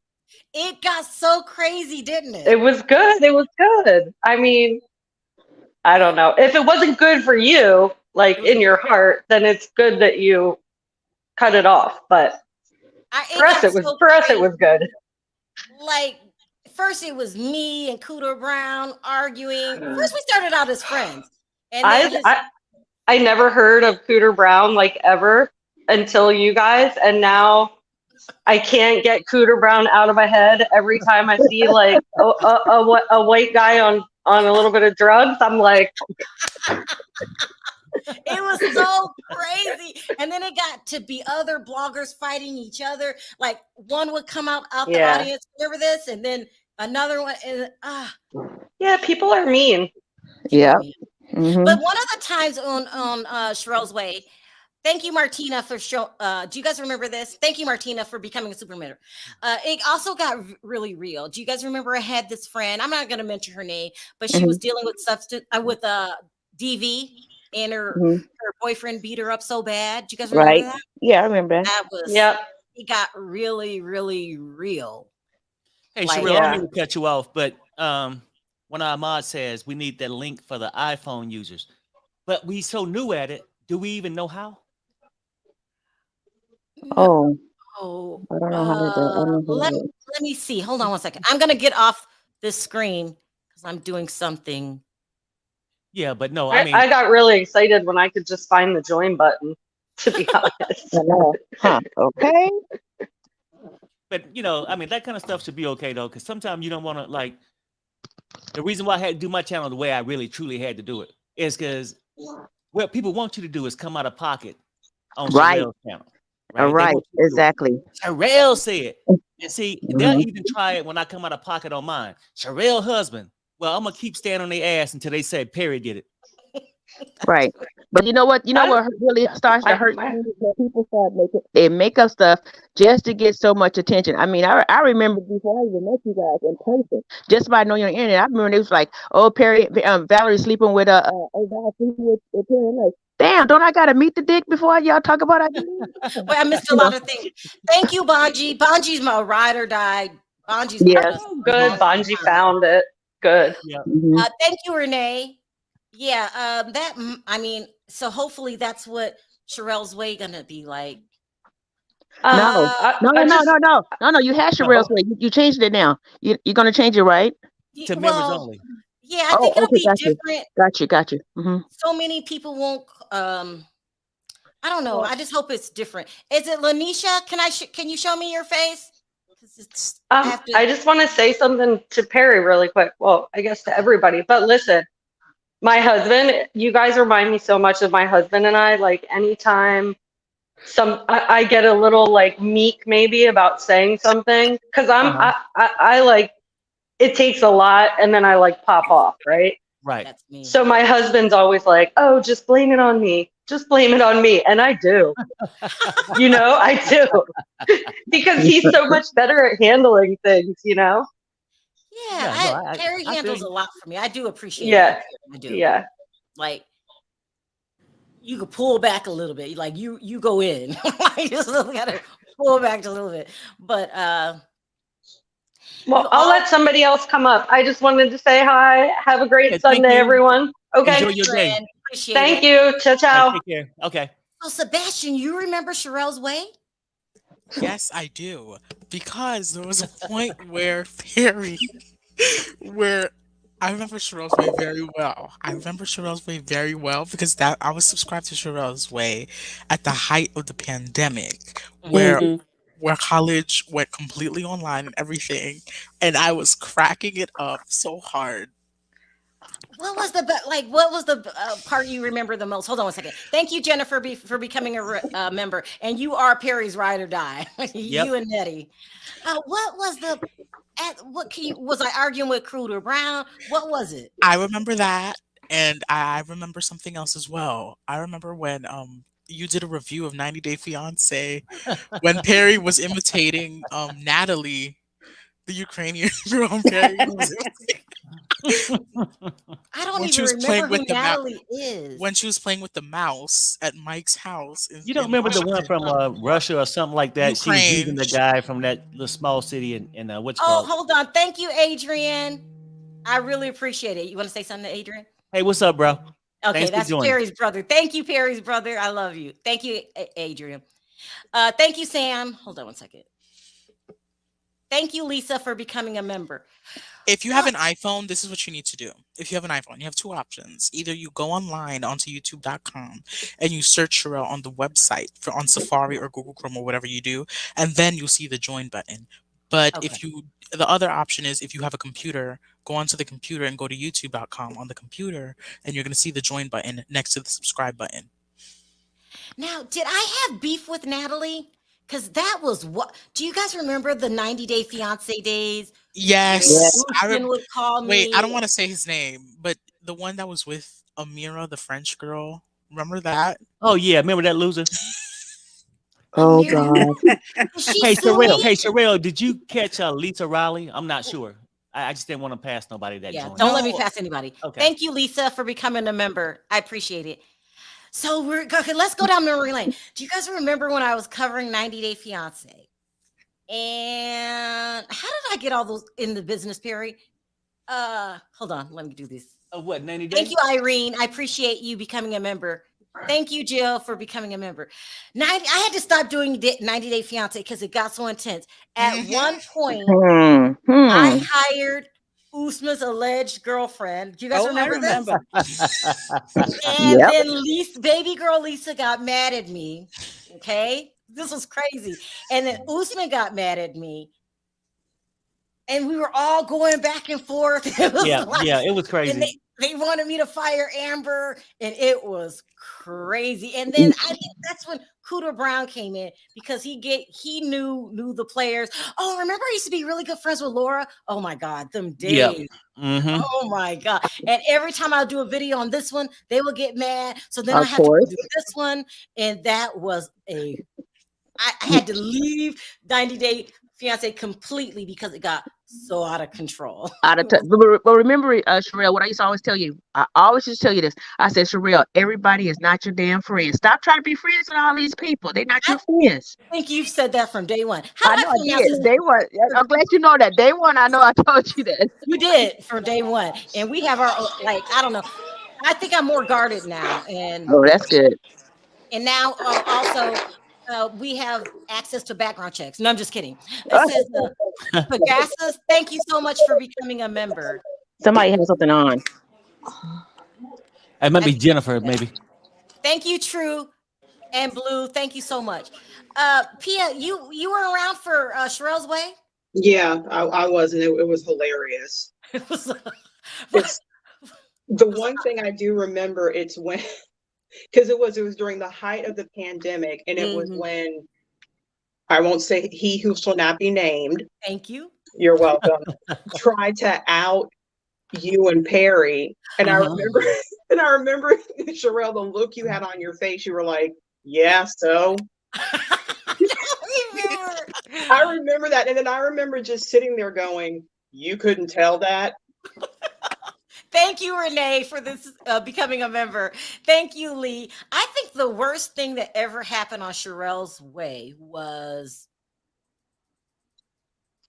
It got so crazy, didn't it? It was good. I mean, I don't know. If it wasn't good for you, like in your heart, then it's good that you cut it off. But for us, it was good. Like, first it was me and Cooter Brown arguing. First, we started out as friends. And I never heard of Cooter Brown like ever until you guys, and now I can't get Cooter Brown out of my head. Every time I see like a white guy on a little bit of drugs, I'm like, it was so crazy. And then it got to be other bloggers fighting each other. Like one would come out the audience, remember this, and then another one. And yeah, people are mean. Yeah. Mm-hmm. But one of the times on Sharrell's Way. Thank you, Martina, for show. Do you guys remember this? Thank you, Martina, for becoming a super member. It also got really real. Do you guys remember I had this friend? I'm not going to mention her name, but she was dealing with DV, and her boyfriend beat her up so bad. Do you guys remember that? Yeah, I remember. That was It got really, really real. Hey, Sharrell, I don't mean to cut you off, but when Ahmad says we need that link for the iPhone users. but we so new at it. Do we even know how? Oh, No. I don't know how to do it. I don't know how to do it. Let me see. Hold on one second. I'm gonna get off this screen because I'm doing something. Yeah, but no, I got really excited when I could just find the join button, to be honest. I know. Huh. Okay. but that kind of stuff should be okay though, because sometimes you don't want to like. The reason why I had to do my channel the way I really truly had to do it is because what people want you to do is come out of pocket on Right. Sharrell's channel. All Right? They right. want you to do it. Exactly. Sharrell said, and see, they'll Mhm. even try it when I come out of pocket on mine. Sharrell husband. Well, I'm gonna keep standing on their ass until they say Perry did it. Right. But you know what? You know what really starts to hurt me is when people start they make up stuff just to get so much attention. I mean, I remember before I even met you guys in person, just by knowing you on the internet, I remember it was like, oh, Perry, Valerie sleeping with with Perry. I'm like, damn, don't I gotta meet the dick before y'all talk about it? Well, I missed a lot of things. Thank you, Bonji. Bonji's my ride or die. Bonji's Yes. Good. Bonji found it. Good. Yeah. Mhm. Thank you, Renee. Yeah, so hopefully that's what Sharrell's way gonna be like. No. No. You had Sharrell's way. You changed it now. You're gonna change it, right? To members only. Yeah, I think it'll okay, be different. Got you. Mm-hmm. So many people won't. I don't know. I just hope it's different. Is it Lanisha? Can you show me your face? I just want to say something to Perry really quick. Well, I guess to everybody. But listen, my husband, you guys remind me so much of my husband and I. Like anytime I get a little like meek maybe about saying something because I like it takes a lot and then I like pop off, right? Right. That's me. So my husband's always like, "Oh, just blame it on me. Just blame it on me." And I do. I do. Because he's so much better at handling things, Yeah, I Perry feel handles you. a lot for me. I do appreciate Yeah. it. I do. Yeah. Like you could pull back a little bit. Like you go in. You just gotta pull back a little bit. But well, I'll let somebody else come up. I just wanted to say hi. Have a great Sunday, everyone. Okay. Enjoy your day. Appreciate Thank it. you. Ciao, ciao. Take care. Okay. So Sebastian, you remember Sharrell's way? Yes, I do. Because there was a point where where I remember Sherrell's Way very well. I remember Sherrell's Way very well because I was subscribed to Sherrell's Way at the height of the pandemic, where college went completely online and everything, and I was cracking it up so hard. What was the part you remember the most? Hold on one second. Thank you, Jennifer, for becoming a member, and you are Perry's ride or die. You and Nettie. What was was I arguing with Cruder Brown? What was it? I remember that, and I remember something else as well. I remember when you did a review of 90 Day Fiance when Perry was imitating Natalie, the Ukrainian girl. Perry was imitating. I don't even remember who Natalie is. When she was playing with the mouse at Mike's house. You don't remember the one from Russia or something like that? Ukraine. She was using the guy from that little small city in what's called? Hold on. Thank you, Adrian. I really appreciate it. You want to say something to Adrian? Hey, what's up, bro? Okay, that's Perry's brother. Thank you, Perry's brother. I love you. Thank you, Adrian. Thank you, Sam. Hold on one second. Thank you, Lisa, for becoming a member. If you have an iPhone, this is what you need to do. If you have an iPhone, you have two options. Either you go online onto youtube.com and you search Sharrell on the website on Safari or Google Chrome or whatever you do, and then you'll see the join button. But the other option is if you have a computer, go onto the computer and go to youtube.com on the computer, and you're going to see the join button next to the subscribe button. Now, did I have beef with Natalie? Because that was what. Do you guys remember the 90 Day Fiance days? Yes. Would call me. Wait, I don't want to say his name, but the one that was with Amira, the French girl. Remember that? Oh, yeah. Remember that loser? Oh, God. Hey, Sharrell, did you catch Lisa Riley? I'm not sure. I just didn't want to pass nobody that joined. Don't let me pass anybody. Okay. Thank you, Lisa, for becoming a member. I appreciate it. So let's go down memory lane. Do you guys remember when I was covering 90 Day Fiance? And how did I get all those in the business, Perry? Hold on, let me do this. What, 90 days? Thank you, Irene. I appreciate you becoming a member. Thank you, Jill, for becoming a member. I had to stop doing 90 Day Fiance because it got so intense. At one point, I hired Usma's alleged girlfriend. Do you guys remember this? And then baby girl Lisa got mad at me. Okay, this was crazy. And then Usman got mad at me. And we were all going back and forth. It was it was crazy. And they wanted me to fire Amber, and it was crazy. And then I think that's when Cooter Brown came in because he knew the players. Oh, remember I used to be really good friends with Laura? Oh my God, them days. Yep. Mm-hmm. Oh my God. And every time I do a video on this one, they will get mad. So then I had to do this one. And that was I had to leave 90 Day Fiance completely because it got so out of control. But remember, Sharrell, what I used to always tell you, I always used to tell you this. I said, Sharrell, everybody is not your damn friend. Stop trying to be friends with all these people. They're not your friends. I think you've said that from day one. I know I did. Day one. I'm glad you know that. Day one, I know I told you that. You did from day one. And we have our, I don't know. I think I'm more guarded now. And that's good. And now also, we have access to background checks. No, I'm just kidding. It says, Pegasus, thank you so much for becoming a member. Somebody has something on. It might be Jennifer, maybe. Thank you, True and Blue. Thank you so much. Pia, you were around for Sharrell's Way? Yeah, I was, and it was hilarious. It was. The one thing I do remember, it's when. Because it was during the height of the pandemic, and it was when, I won't say he who shall not be named. Thank you. You're welcome. Tried to out you and Perry, and I remember, Sharrell, the look you had on your face. You were like, "Yeah, so." I remember that, and then I remember just sitting there going, "You couldn't tell that." Thank you, Renee, for this becoming a member. Thank you, Lee. I think the worst thing that ever happened on Sharrell's Way was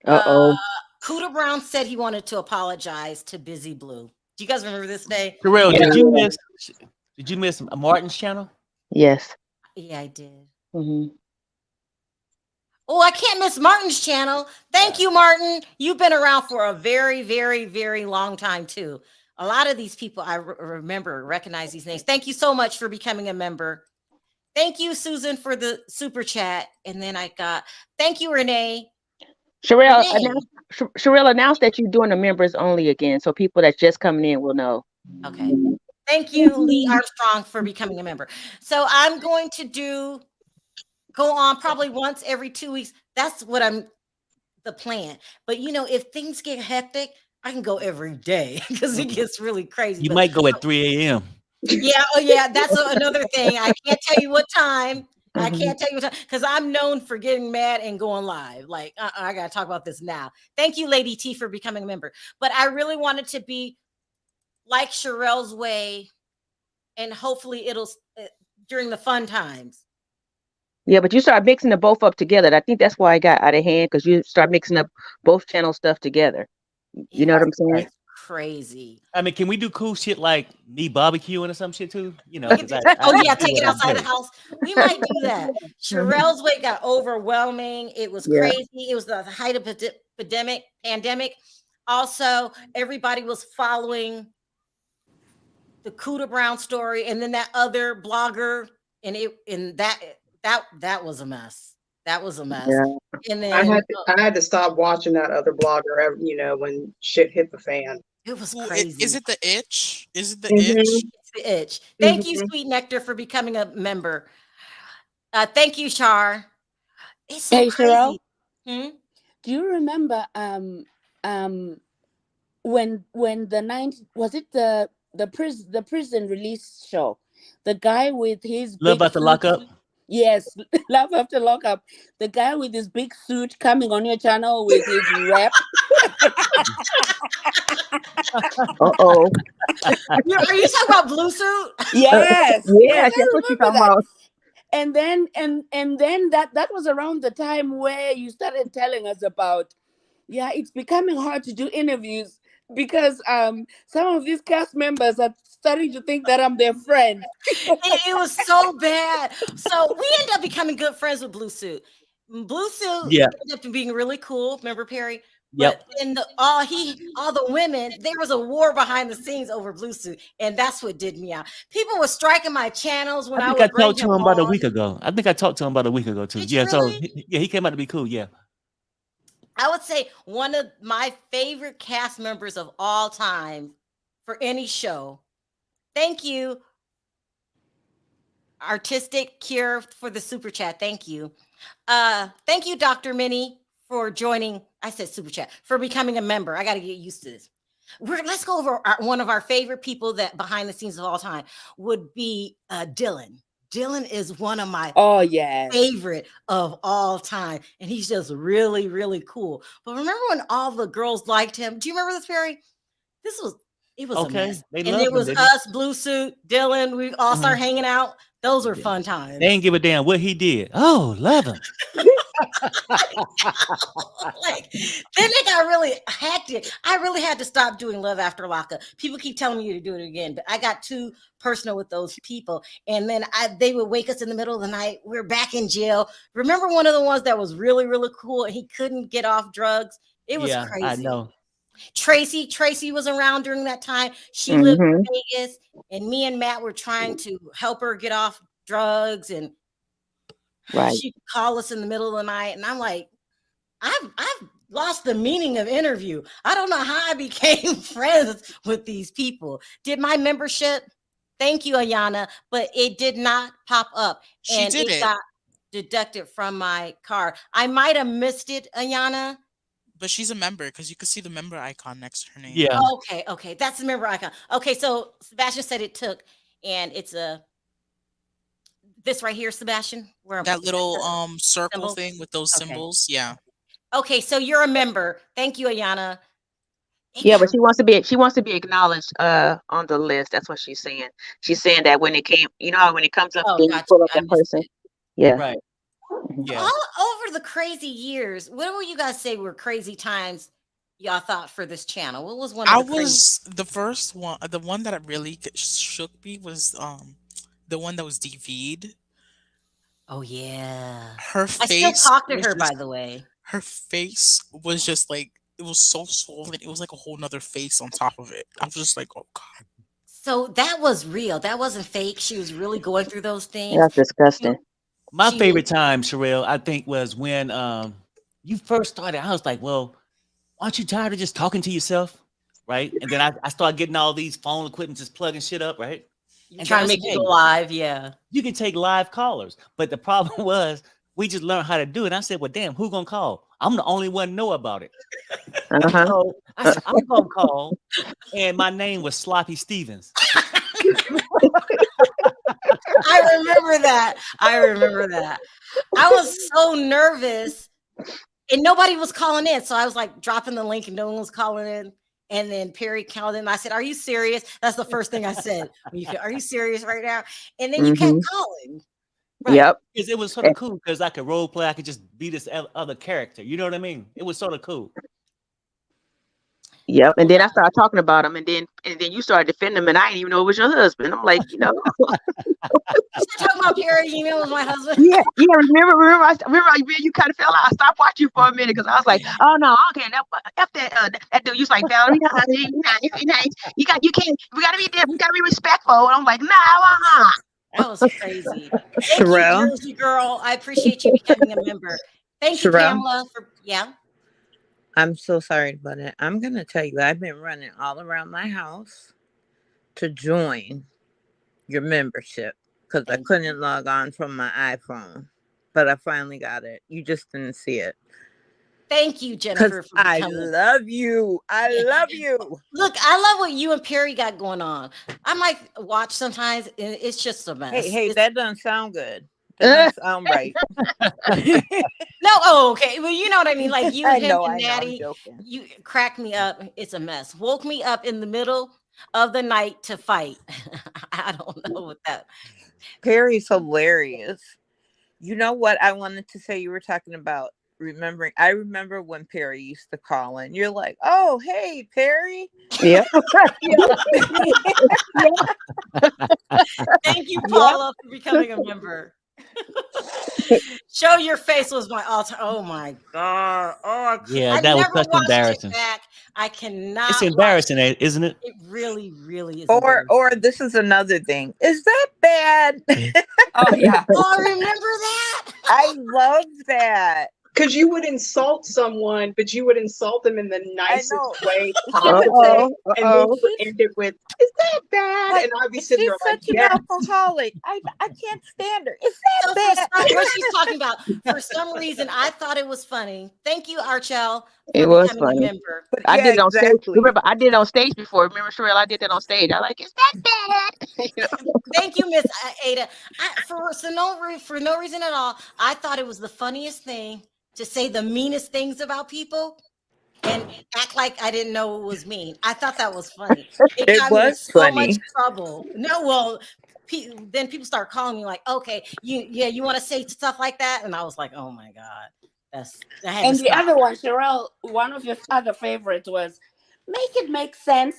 Cooter Brown said he wanted to apologize to Busy Blue. Do you guys remember this day? Sharrell, did you miss Martin's channel? Yes. Yeah, I did. Mm-hmm. Oh, I can't miss Martin's channel. Thank you, Martin. You've been around for a very, very, very long time, too. A lot of these people I recognize these names. Thank you so much for becoming a member. Thank you, Susan, for the super chat. And then thank you, Renee. Sharrell announced that you're doing the members only again, so people that's just coming in will know. Okay. Thank you, Lee Armstrong, for becoming a member. So I'm going to go on probably once every 2 weeks. That's what the plan. But if things get hectic, I can go every day because it gets really crazy. You might go at 3 a.m. Yeah. Oh, yeah. That's another thing. I can't tell you what time. I can't tell you what time because I'm known for getting mad and going live. Like, I got to talk about this now. Thank you, Lady T, for becoming a member. But I really wanted to be like Sharrell's Way, and hopefully it'll during the fun times. Yeah, but you start mixing the both up together. I think that's why I got out of hand because you start mixing up both channel stuff together. You know what I'm saying? It's crazy. I mean, can we do cool shit like me barbecuing or some shit too? take it outside the house. We might do that. Sharrell's Way got overwhelming. It was crazy. It was the height of pandemic. Also, everybody was following the Cooter Brown story, and then that other blogger, and that was a mess. That was a mess. Yeah. And then I had to stop watching that other blogger, when shit hit the fan. It was crazy. Is it the itch? Is it the itch? It's the itch. Thank you, Sweet Nectar, for becoming a member. Thank you, Char. It's so crazy. Sharrell, Do you remember when the prison release show, the guy with his Love After Lockup? Yes, Love After Lockup. The guy with his big suit coming on your channel with his rap. Uh-oh. Are you talking about Blue Suit? Yes. Yes, that's what you're talking about. And then that was around the time where you started telling us about, it's becoming hard to do interviews because some of these cast members are starting to think that I'm their friend. It was so bad. So we ended up becoming good friends with Blue Suit. Blue Suit Yeah. ended up being really cool. Remember Perry? Yep. But in all the women, there was a war behind the scenes over Blue Suit, and that's what did me out. People were striking my channels when I I think I would bring talked to him him about a on. week ago. I think I talked to him about a week ago too. Did you Yeah. So really? yeah, he came out to be cool. Yeah. I would say one of my favorite cast members of all time for any show. Thank you, Artistic Cure, for the super chat. Thank you. Thank you, Dr. Minnie, for joining. I said super chat, for becoming a member. I got to get used to this. Let's go over one of our favorite people that behind the scenes of all time would be Dylan. Dylan is one of my favorite of all time, and he's just really, really cool. But remember when all the girls liked him? Do you remember this, Perry? It was Okay. a mess. They And loved it him, was didn't they? us, Blue Suit, Dylan. We all started hanging out. Those were fun times. They didn't give a damn what he did. Oh, love him. Like, then they got really hectic. I really had to stop doing Love After Lockup. People keep telling me to do it again, but I got too personal with those people. And then they would wake us in the middle of the night. We're back in jail. Remember one of the ones that was really, really cool and he couldn't get off drugs? It was crazy. I know. Tracy was around during that time. She lived in Vegas, and me and Matt were trying to help her get off drugs, and she'd call us in the middle of the night, and I'm like, I've lost the meaning of interview. I don't know how I became friends with these people. Did my membership? Thank you, Ayana, but it did not pop up, and it got deducted from my card. I might have missed it, Ayana. But she's a member because you can see the member icon next to her name. Yeah. Okay. That's the member icon. Okay, so Sebastian said it took, and it's this right here, Sebastian. Where that little circle symbol? thing with those symbols. Yeah. Okay, so you're a member. Thank you, Ayana. But she wants to be acknowledged on the list. That's what she's saying. She's saying that when it came, you know how when it comes up, then you pull up that person. Yeah. Right. Yeah. All over the crazy years, what would you guys say were crazy times y'all thought for this channel? What was one of the first one, the one that really shook me was the one that was DV'd. Oh yeah. Her face. I still talk to her, by the way. Her face was just like, it was so swollen. It was like a whole nother face on top of it. I was just like, oh God. So that was real. That wasn't fake. She was really going through those things. That's disgusting. My favorite time, Sharrell, I think, was when you first started. I was like, well, aren't you tired of just talking to yourself? Right. And then I started getting all these phone equipment, just plugging shit up. Right. And trying to make it go live. Yeah. You can take live callers. But the problem was we just learned how to do it. I said, well, damn, who going to call? I'm the only one know about it. So I said, I'm going to call. And my name was Sloppy Stevens. I remember that. I was so nervous and nobody was calling in. So I was like dropping the link and no one was calling in. And then Perry called in. I said, are you serious? That's the first thing I said. Are you serious right now? And then you kept calling. Right. Yep. Because it was sort of cool because I could role play. I could just be this other character. You know what I mean? It was sort of cool. Yep. And then I started talking about him, and then you started defending him, and I didn't even know it was your husband. I'm like, you know. Talking about Perry, you know, it was my husband. Yeah. Remember, you kind of fell out. I stopped watching for a minute because I was like, oh no, okay, that dude. You was like, Valerie, we gotta be there. We gotta be respectful. And I'm like, nah. That was crazy. Thank you, Jersey girl. I appreciate you becoming a member. Thank you, Pamela. I'm so sorry about it. I'm going to tell you, I've been running all around my house to join your membership because I couldn't log on from my iPhone, but I finally got it. You just didn't see it. Thank you, Jennifer. I love you. I love you. Look, I love what you and Perry got going on. I might watch sometimes. It's just a mess. Hey, that doesn't sound good. That doesn't sound right. No, okay. Well, you know what I mean. Like you and him and Natty, you crack me up. It's a mess. Woke me up in the middle of the night to fight. I don't know what that. Perry's hilarious. You know what I wanted to say? You were talking about I remember when Perry used to call in. You're like, oh, hey, Perry. Yeah. Thank you, Yeah. Paula, for becoming a member. Show Your Face was my all-time. Oh my god! Oh, Yeah, I that was never such watched it embarrassing. back. I It's cannot watch embarrassing, it. isn't it? It really, really is Or embarrassing. this is another thing. Is that bad? Oh yeah. Oh, I remember that. I love that. Because you would insult someone, but you would insult them in the I nicest know. way She would possible. say, And then you would she's end it with, is that bad? like, And I'd be sitting she's there like, such an yeah. alcoholic. I can't stand her. Is So that bad? what she's talking about, for some reason, I thought it was funny. Thank you, Archel, It for was becoming a funny. member. I Yeah, did it on stage. exactly. Remember, I did it on stage before. Remember, Sharrell, I did that on stage. I like, is that bad? You know? Thank you, Miss Ada. For no reason at all, I thought it was the funniest thing to say the meanest things about people and act like I didn't know it was mean. I thought that was funny. It It got me in was so much funny. trouble. No, well, then people start calling me like, okay, you want to say stuff like that? And I was like, oh my God. I had And to the stop. other one, Sharrell, one of your other favorites was make it make sense.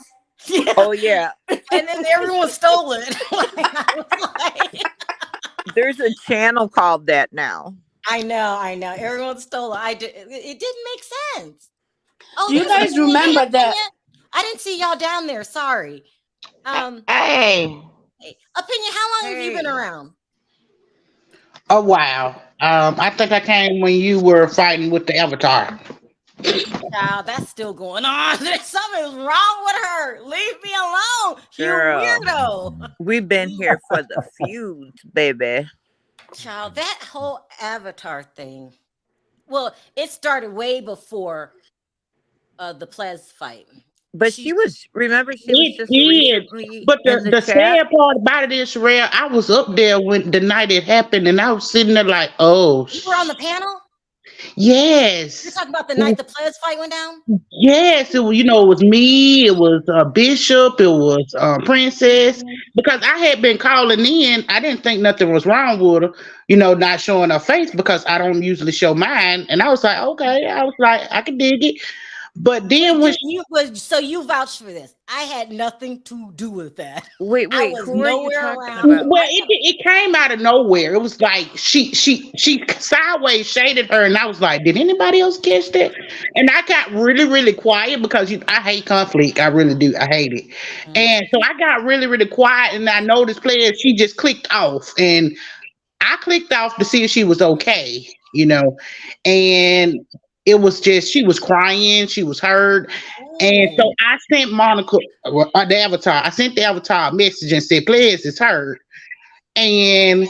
Yeah. Oh, yeah. And then everyone stole it. I was like, There's a channel called that now. I know. Everyone stole it. It didn't make sense. Oh, Do you there's guys Opinion. remember Hey, that? Opinion. I didn't see y'all down there. Sorry. Hey. Opinion, how long have you been around? Oh wow. I think I came when you were fighting with the Avatar. Child, that's still going on. There's something wrong with her. Leave me alone. Girl. You weirdo. We've been here for the feuds, baby. Child, that whole Avatar thing. Well, it started way before the Plez fight. But she was just It did. recently But in the the chat. sad part about it is, Sharrell, I was up there when the night it happened, and I was sitting there like, oh, You were on the panel? yes. You're talking about the night the Plez fight went down? Yes, it was, it was me, it was Bishop, it was Princess, because I had been calling in. I didn't think nothing was wrong with her, not showing her face because I don't usually show mine. And I was like, okay, I was like, I can dig it. But then So you vouched for this. I had nothing to do with that. Wait, I was who are you nowhere talking around. about? well, it came out of nowhere. It was like she sideways shaded her, and I was like, did anybody else catch that? And I got really, really quiet because I hate conflict. I really do. I hate it. And so I got really, really quiet, and I noticed players, she just clicked off, and I clicked off to see if she was okay, and it was just, she was crying, she was hurt. And so I sent Monica, the Avatar, I sent the Avatar a message and said, Players, it's hurt. And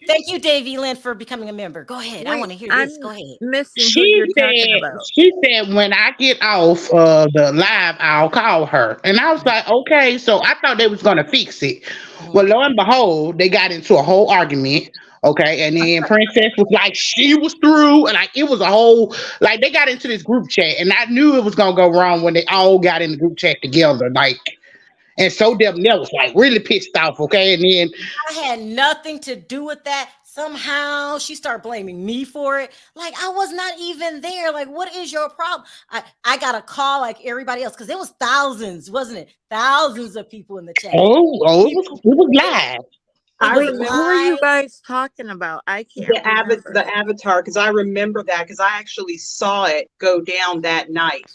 thank you, Davey Lynn, for becoming a member. Go ahead. I want to hear this. Go ahead. Missing who you're talking about. She said, when I get off the live, I'll call her. And I was like, okay. So I thought they was going to fix it. Well, lo and behold, they got into a whole argument. Okay. And then Princess was like, she was through. And it was a whole, they got into this group chat. And I knew it was going to go wrong when they all got in the group chat together. And so Debonell was really pissed off, okay? And then I had nothing to do with that. Somehow she started blaming me for it. I was not even there. What is your problem? I got a call like everybody else because it was thousands, wasn't it? Thousands of people in the chat. It was live. Who are you guys talking about? I can't remember. The Avatar, because I remember that because I actually saw it go down that night.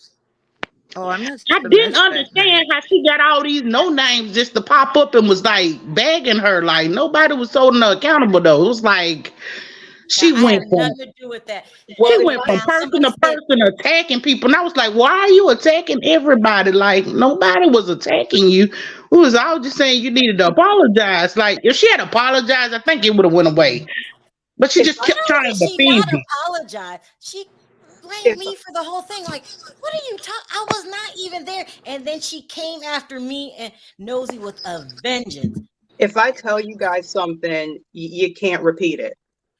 Oh, I didn't understand how she got all these no names just to pop up and was begging her. Nobody was holding her accountable though. It was she went from nothing to do with that. She went from person to person attacking people, and I was like, "Why are you attacking everybody? Nobody was attacking you. We was all just saying you needed to apologize. If she had apologized, I think it would have went away. But she just kept trying to defend me. Apologize. She blamed me for the whole thing. What are you talking? I was not even there. And then she came after me and Nosy with a vengeance. If I tell you guys something, you can't repeat it.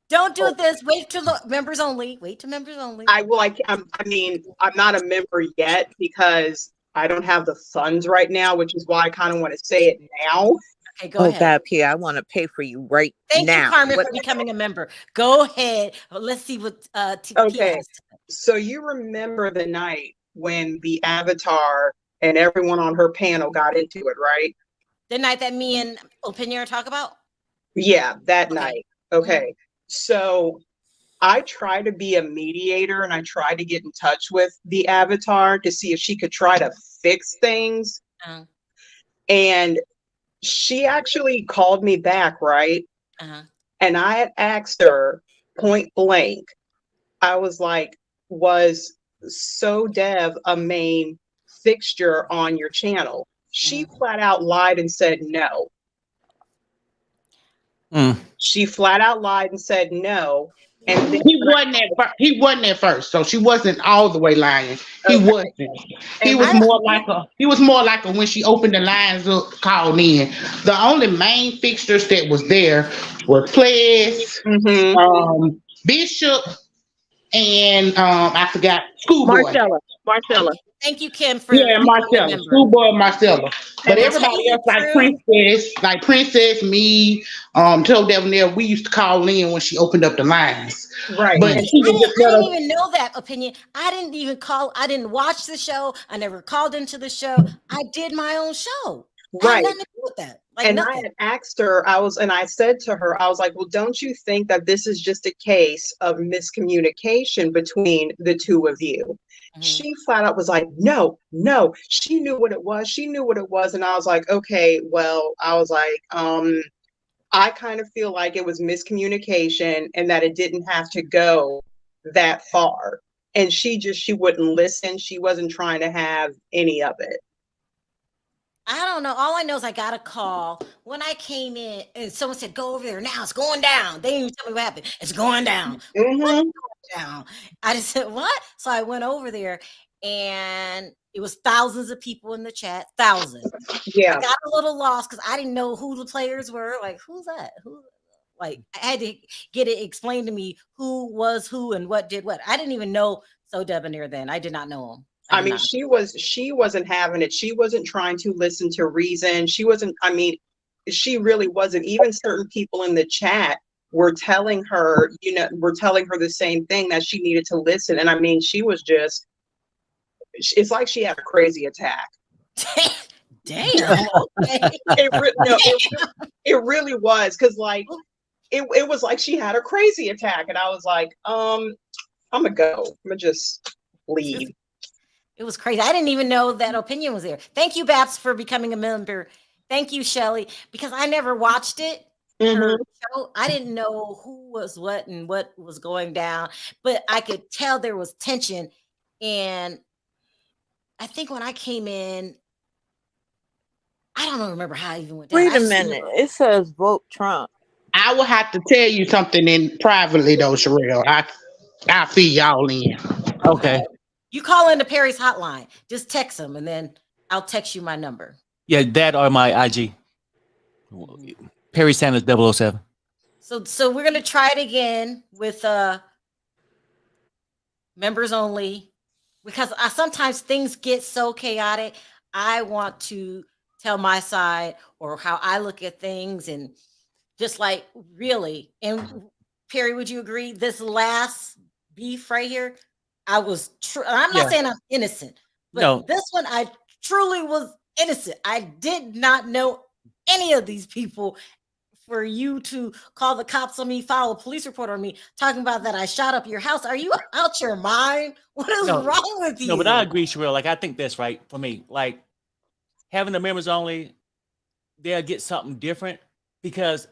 Don't do this. Wait till the members only. Wait to members only. I'm not a member yet because I don't have the funds right now, which is why I kind of want to say it now. Okay, go Oh ahead. God, P, I want to pay for you right Thank now. you, Carmen, for becoming a member. Go ahead. Let's see what P Okay. has. So you remember the night when the Avatar and everyone on her panel got into it, right? The night that me and Opinion talk about? Yeah, that Okay. night. Okay. So I tried to be a mediator and I tried to get in touch with the Avatar to see if she could try to fix things. Uh-huh. And she actually called me back, right? Uh-huh. And I had asked her point blank, I was like, was So Dev a main fixture on your channel? She flat out lied and said no. She flat out lied and said no. And then he wasn't at first, so she wasn't all the way lying. He Okay. wasn't. He And was more like a when she opened the lines up, called in. The only main fixtures that was there were Pledge, Bishop, and I forgot Schoolboy. Marcella. Thank you, Kim, for Yeah, becoming a Marcella, member. Schoolboy, Marcella. But And everybody else, like Princess, me, Toe Devil, we used to call in when she opened up the lines. Right. But And she I would just let didn't us. even know that Opinion. I didn't even call. I didn't watch the show. I never called into the show. I did my own show. I had Right. nothing to do with that. Like And nothing. I had asked her, I said to her, I was like, well, don't you think that this is just a case of miscommunication between the two of you? She flat out was like, no, she knew what it was. She knew what it was. And I was like, okay, well, I was like, I kind of feel like it was miscommunication and that it didn't have to go that far. And she wouldn't listen. She wasn't trying to have any of it. I don't know. All I know is I got a call when I came in and someone said, go over there now. It's going down. They didn't even tell me what happened. It's going down. What's going down? I just said, what? So I went over there and it was thousands of people in the chat. Thousands. Yeah. I got a little lost because I didn't know who the players were. Like, who's that? Like, I had to get it explained to me who was who and what did what. I didn't even know So Debonair then. I did not know him. I mean, she wasn't having it. She wasn't trying to listen to reason. She really wasn't. Even certain people in the chat were telling her, the same thing, that she needed to listen. And I mean, she was just, it's like she had a crazy attack. Damn. It really was. Cause like, it was like she had a crazy attack. And I was like, I'm gonna go. I'm gonna just leave. It was crazy. I didn't even know that Opinion was there. Thank you, Babs, for becoming a member. Thank you, Shelly, because I never watched it. Her show. I didn't know who was what and what was going down, but I could tell there was tension. And I think when I came in, I don't remember how I even went down. Wait a minute. It says vote Trump. I will have to tell you something in privately though, Sharrell. I'll fill y'all in. Okay. You call into Perry's hotline. Just text him, and then I'll text you my number. Yeah, that or my IG. Perry Sanders 007. So we're gonna try it again with members only, because sometimes things get so chaotic. I want to tell my side or how I look at things, and just like really. And Perry, would you agree? This last beef right here, I'm not saying I'm innocent, but this one I truly was innocent. I did not know any of these people. For you to call the cops on me, file a police report on me, talking about that I shot up your house. Are you out your mind? What is wrong with you? No, but I agree, Sharrell. Like, I think that's right for me. Like, having the members only, they'll get something different, because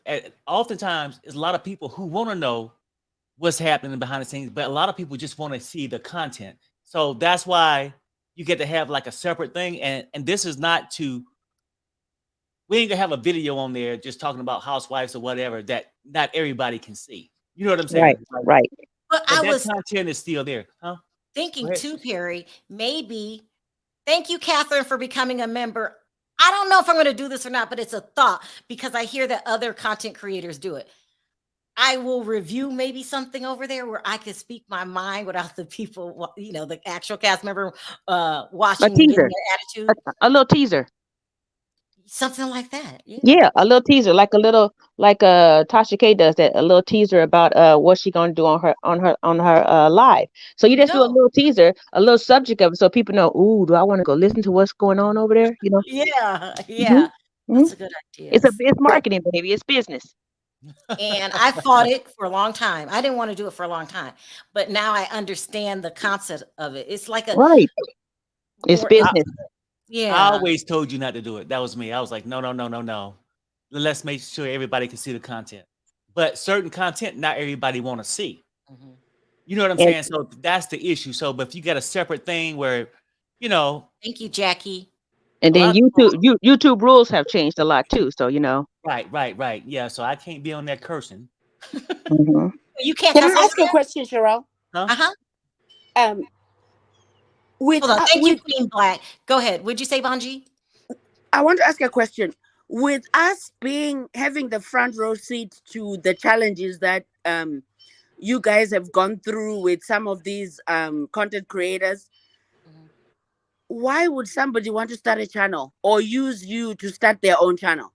oftentimes there's a lot of people who want to know what's happening behind the scenes, but a lot of people just want to see the content. So that's why you get to have like a separate thing. And this is not to, we ain't gonna have a video on there just talking about housewives or whatever that not everybody can see. You know what I'm saying? Right. But that content is still there, huh? Thinking too, Perry, maybe. Thank you, Catherine, for becoming a member. I don't know if I'm going to do this or not, but it's a thought, because I hear that other content creators do it. I will review maybe something over there where I can speak my mind without the people, the actual cast member watching and getting their attitude. A little teaser. Something like that. Yeah. Yeah, a little teaser, like Tasha K does that, a little teaser about what she gonna do on her live. So you You just do a go. little teaser, a little subject of it, so people know. Ooh, do I want to go listen to what's going on over there? Yeah. Hmm. Yeah. Hmm. That's a good idea. It's marketing, baby. It's business. And I fought it for a long time. I didn't want to do it for a long time, but now I understand the concept of it. It's like a Right. It's more business. I yeah. always told you not to do it. That was me. I was like, no, no, no, no, no. Let's make sure everybody can see the content. But certain content, not everybody want to see. Mhm. You know what I'm And saying? So that's the issue. So, but if you got a separate thing where, you know, Thank you, Jackie. and a lot then of people, YouTube rules have changed a lot too. So right. Yeah. So I can't be on there cursing. Mhm. You can't Can cuss I over ask you a there? question, Sharrell? Huh? Uh-huh. Um, with Hold on. Thank you, with Queen Black. Go ahead. Would you say, Bonji? I want to ask a question. With us having the front row seat to the challenges that you guys have gone through with some of these content creators, Mhm. why would somebody want to start a channel or use you to start their own channel?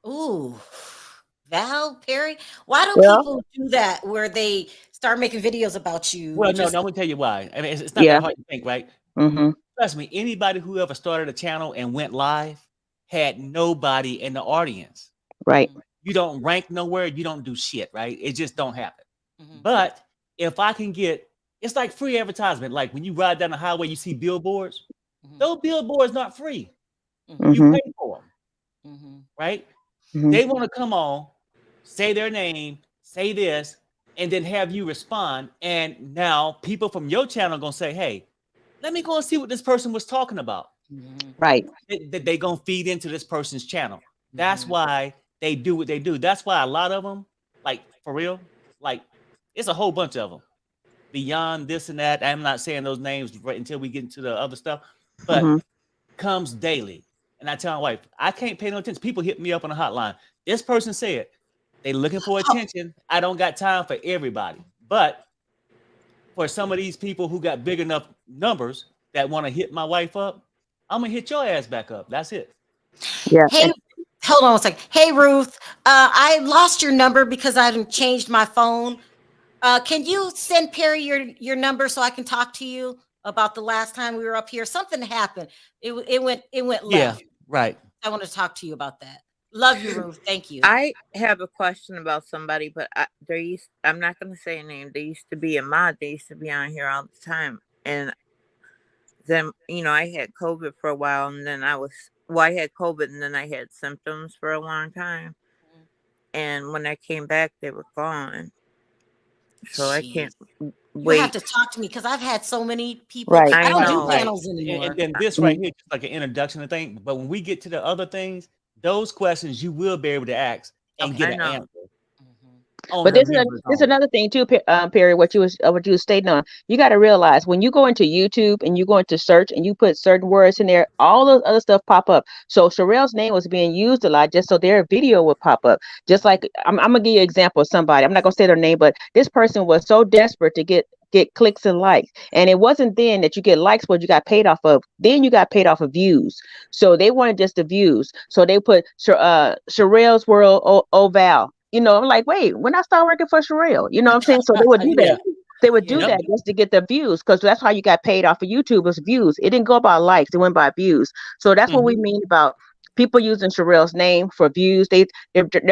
Ooh. Val Perry. Why do Well, people do that where they start making videos about you? Well, no, Just I'm gonna tell you why. I mean, it's not that yeah. hard to think, right? Hmm. Trust me, anybody who ever started a channel and went live had nobody in the audience. Right. Mhm. You don't rank nowhere, you don't do shit, right? It just don't happen. Mhm. But if I can get, it's like free advertisement. Like when you ride down the highway, you see billboards. Mhm. Those billboards not free. Mhm. You Hmm. pay for them, Mhm. right? Hmm. They want to come on, say their name, say this, and then have you respond. And now people from your channel gonna say, "Hey, let me go and see what this person was talking about." Mhm. Right. That they gonna feed into this person's channel. That's Mhm. why they do what they do. That's why a lot of them, like for real, like it's a whole bunch of them. Beyond this and that, I'm not saying those names right until we get into the other stuff, Hmm. but comes daily. And I tell my wife, I can't pay no attention. People hit me up on the hotline. This person said they looking for Oh, attention. I don't got time for everybody. But for some of these people who got big enough numbers that want to hit my wife up, I'm gonna hit your ass back up. That's it. Yeah. hey, hold on a second. Hey, Ruth. I lost your number because I haven't changed my phone. Can you send Perry your number so I can talk to you about the last time we were up here? Something happened. It went Yeah, left. right. I want to talk to you about that. Love you, Ruth. Thank you. I have a question about somebody, but I'm not going to say a name. They used to be a mod. They used to be on here all the time. And then, I had COVID for a while, and then I had COVID and then I had symptoms for a long time. And when I came back, they were gone. So I Jeez. can't You have wait. to talk to me because I've had so many people. Right. I I don't do know. Right. channels anymore. And then this right Mhm. here, just like an introduction to thing. But when we get to the other things, those questions you will be able to ask and Okay. get I an know. answer Mhm. on But her this is members this is only. another thing too, Perry. What you was stating on. You got to realize when you go into YouTube and you go into search and you put certain words in there, all those other stuff pop up. So Sharrell's name was being used a lot just so their video would pop up. Just like I'm gonna give you an example of somebody. I'm not gonna say their name, but this person was so desperate to get clicks and likes, and it wasn't then that you get likes what you got paid off of. Then you got paid off of views. So they wanted just the views. So they put Sharrell's World Oval. I'm like, wait, when I start working for Sharrell, you know what I'm saying? So they would do Yeah. that. They would do Yeah. Yep. that just to get the views because that's how you got paid off of YouTube was views. It didn't go by likes, it went by views. So that's what we Mhm. mean about people using Sharrell's name for views. They're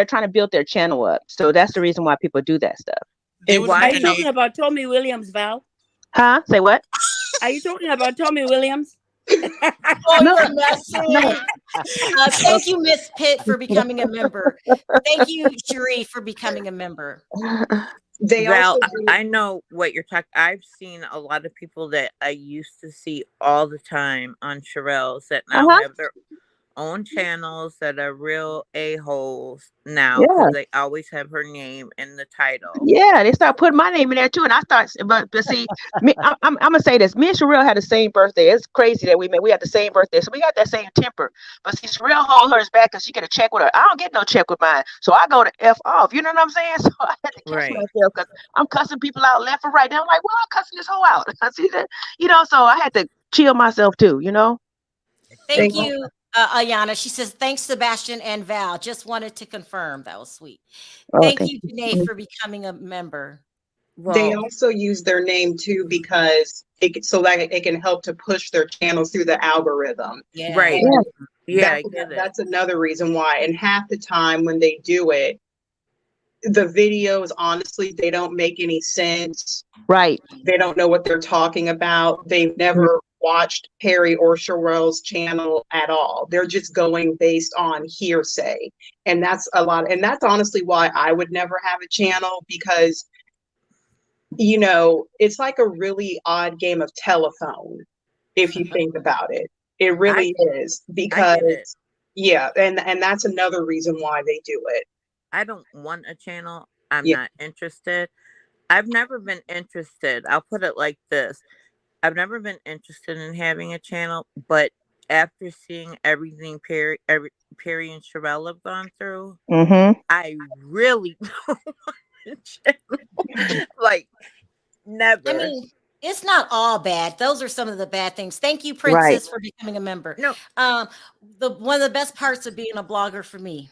trying to build their channel up. So that's the reason why people do that stuff. They And would why Are you do talking alternate. about Tommy Williams, Val? Huh? Say what? Are you talking about Tommy Williams? Oh, No, you're no. messy. Thank you, Miss Pitt, for becoming a member. Thank you, Cherie, for becoming a member. They Val, also I do. know what you're talking. I've seen a lot of people that I used to see all the time on Sharelle's that now Uh-huh. have their own channels that are real a-holes now because Yeah. they always have her name in the title. Yeah, they start putting my name in there too, and I start. But see, I'm gonna say this. Me and Sherelle had the same birthday. It's crazy that we met. We had the same birthday, so we got that same temper. But see, Sherelle hold hers back because she get a check with her. I don't get no check with mine, so I go to f off. You know what I'm saying? So I had to catch Right. myself because I'm cussing people out left and right. And I'm like, well, I'm cussing this whole out. I see that, so I had to chill myself too. Thank They you. Ayana, she says, thanks, Sebastian and Val. Just wanted to confirm. That was sweet. Oh, Thank thank you, you. Janae, for becoming a member. They Well, also use their name too because so that it can help to push their channels through the algorithm. right. Yeah. Yeah, I get it. That's another reason why. And half the time when they do it, the videos, honestly, they don't make any sense. Right. They don't know what they're talking about. They've never watched Perry or Sharrell's channel at all. They're just going based on hearsay. And that's a lot. And that's honestly why I would never have a channel, because, you know, it's like a really odd game of telephone, if you think about it. It really is, I because get it. yeah, and that's another reason why they do it. I don't want a channel. I'm Yeah. not interested. I've never been interested. I'll put it like this. I've never been interested in having a channel, but after seeing everything Perry and Sharrell have gone through, I really don't want a channel. Like, I never. mean, it's not all bad. Those are some of the bad things. Thank you, Right. Princess, for becoming a member. No. One of the best parts of being a blogger for me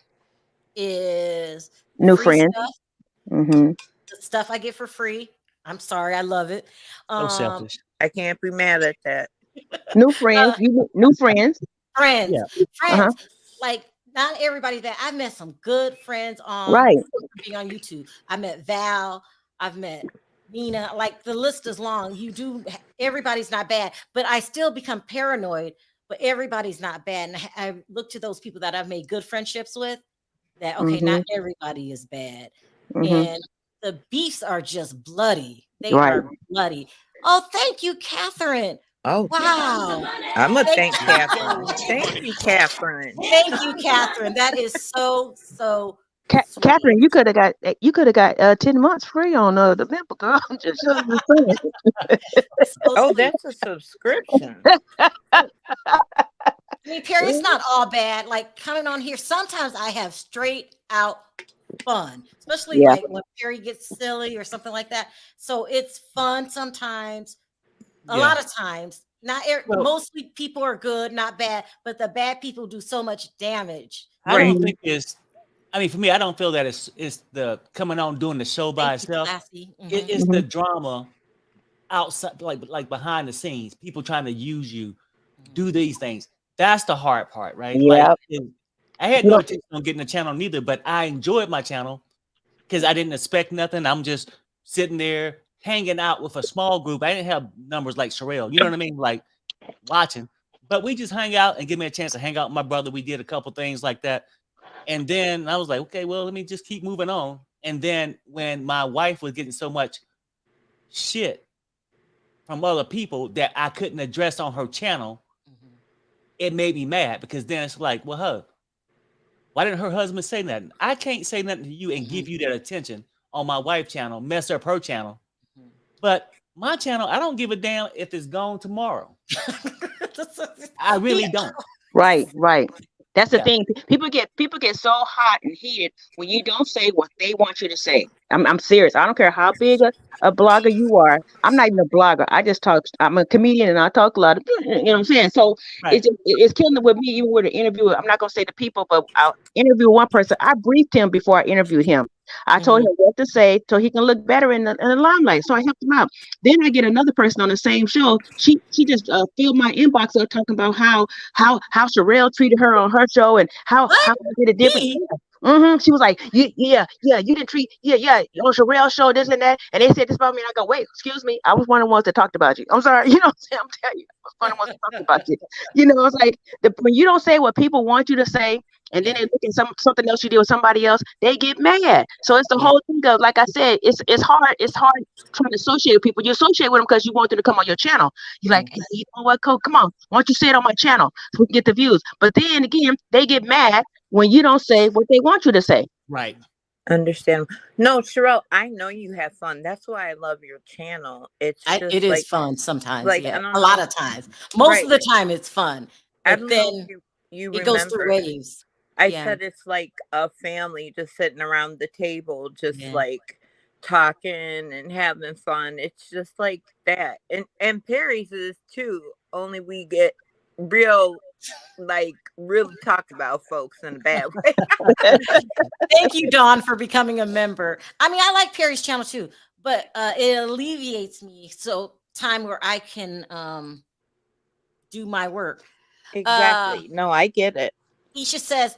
is New free friends. stuff. Mm-hmm. The stuff I get for free. I'm sorry, I love it. So selfish. I can't be mad at that. New friends. New friends. Friends, Yeah. friends. Like, not everybody that I've met some good friends on Right. being on YouTube. I met Val. I've met Nina. Like, the list is long. Everybody's not bad, but I still become paranoid. But everybody's not bad, and I look to those people that I've made good friendships with. That okay, not everybody is bad, and the beefs are just bloody. They Right. are bloody. Oh, thank you, Catherine. Oh, Wow. I'm gonna thank you. Catherine. Thank you, Catherine. Thank you, Catherine. That is so sweet. Catherine, you could have got 10 months free on the member, girl. Just saying. Oh, that's a subscription. I mean, Perry, it's not all bad. Like, coming on here, sometimes I have straight out fun, especially like when Perry gets silly or something like that. So it's fun sometimes. A lot of times, mostly people are good, not bad, but the bad people do so much damage. I don't think I mean, for me, I don't feel that it's the coming on doing the show by itself. It's the drama outside, like behind the scenes, people trying to use you, do these things. That's the hard part, right? Like, I had no intention on getting a channel neither, but I enjoyed my channel because I didn't expect nothing. I'm just sitting there hanging out with a small group. I didn't have numbers like Sharrell, you know what I mean? Like, watching, but we just hang out and give me a chance to hang out with my brother. We did a couple things like that. And then I was like, okay, well, let me just keep moving on. And then when my wife was getting so much shit from other people that I couldn't address on her channel, it made me mad, because then it's like, well, why didn't her husband say nothing? I can't say nothing to you and give you that attention on my wife's channel, mess up her channel. But my channel, I don't give a damn if it's gone tomorrow. I really don't. Right. That's the thing. People get so hot and heated when you don't say what they want you to say. I'm serious. I don't care how big a blogger you are. I'm not even a blogger. I just talk. I'm a comedian and I talk a lot. You know what I'm saying? So it's killing it with me. Even with an interviewer, I'm not gonna say the people, but I'll interview one person. I briefed him before I interviewed him. I told him what to say so he can look better in the limelight. So I helped him out. Then I get another person on the same show. She just filled my inbox up talking about how Sharrell treated her on her show and how I did a different. She was like, you didn't treat, on Sharrell's show, this and that. And they said this about me. And I go, wait, excuse me. I was one of the ones that talked about you. I'm sorry. You know what I'm saying? I'm telling you, I was one of the ones that talked about you. You know, it's like when you don't say what people want you to say, and then they look at something else you did with somebody else, they get mad. So it's the whole thing of, like I said, it's hard trying to associate with people. You associate with them because you want them to come on your channel. You're like, hey, you know what, Cole, come on, why don't you say it on my channel so we can get the views? But then again, they get mad when you don't say what they want you to say. Right. Understand. No, Sharrell, I know you have fun. That's why I love your channel. It is fun sometimes. Like, a lot of times. Most of the time it's fun. But then you it goes through waves. I said it's like a family just sitting around the table, just like talking and having fun. It's just like that. And Perry's is too. Only we get real like really talk about folks in a bad way. Thank you, Dawn, for becoming a member. I mean, I like Perry's channel too, but it alleviates me so time where I can do my work. Exactly. No, I get it. Isha says,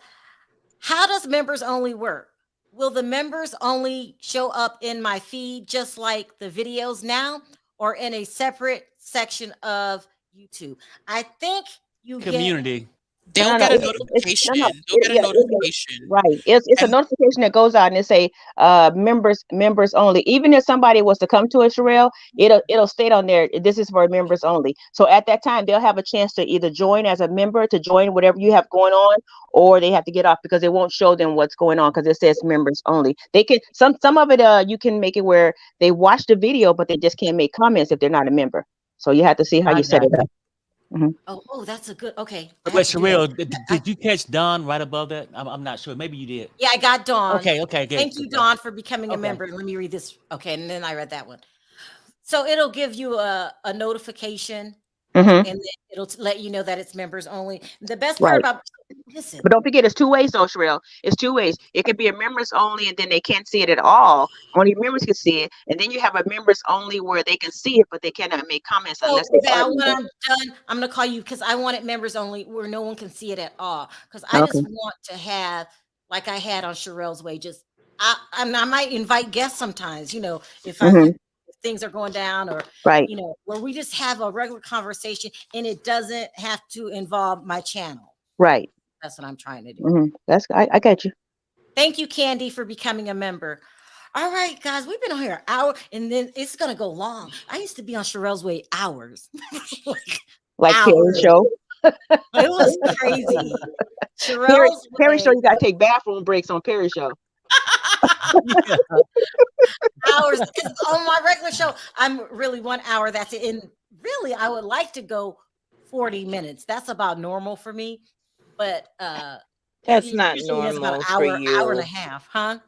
how does members only work? Will the members only show up in my feed just like the videos now, or in a separate section of YouTube? I think you Community. They'll get a notification. They'll get a notification. Right. It's a notification that goes out and it say members only. Even if somebody was to come to a Sharrell, it'll state on there, this is for members only. So at that time they'll have a chance to either join as a member, to join whatever you have going on, or they have to get off because it won't show them what's going on because it says members only. They can some of it you can make it where they watch the video but they just can't make comments if they're not a member. So you have to see how you set it up. Mm-hmm. Oh, that's a good. Okay. But Sharrell, did you catch Dawn right above that? I'm not sure. Maybe you did. Yeah, I got Dawn. Okay. Good. Thank you, Dawn, for becoming a member. Let me read this. Okay, and then I read that one. So it'll give you a notification, and then it'll let you know that it's members only. The best part about listen, but don't forget, it's two ways though, Sharrell. It's two ways. It could be a members only, and then they can't see it at all. Only members can see it, and then you have a members only where they can see it, but they cannot make comments unless they. Val, when I'm done, I'm gonna call you because I want it members only where no one can see it at all. Because I just want to have, like I had on Sharrell's Way, just I might invite guests sometimes. You know, if things are going down, or you know, where we just have a regular conversation and it doesn't have to involve my channel. Right. That's what I'm trying to do. That's I got you. Thank you, Candy, for becoming a member. All right, guys, we've been on here an hour, and then it's gonna go long. I used to be on Sharrell's Way hours, like Perry show. It was crazy. Sharrell's Perry show, you gotta take bathroom breaks on Perry show. Hours, because on my regular show, I'm really 1 hour. That's it. And really, I would like to go 40 minutes. That's about normal for me. But that's not normal for you. Hour and a half, huh?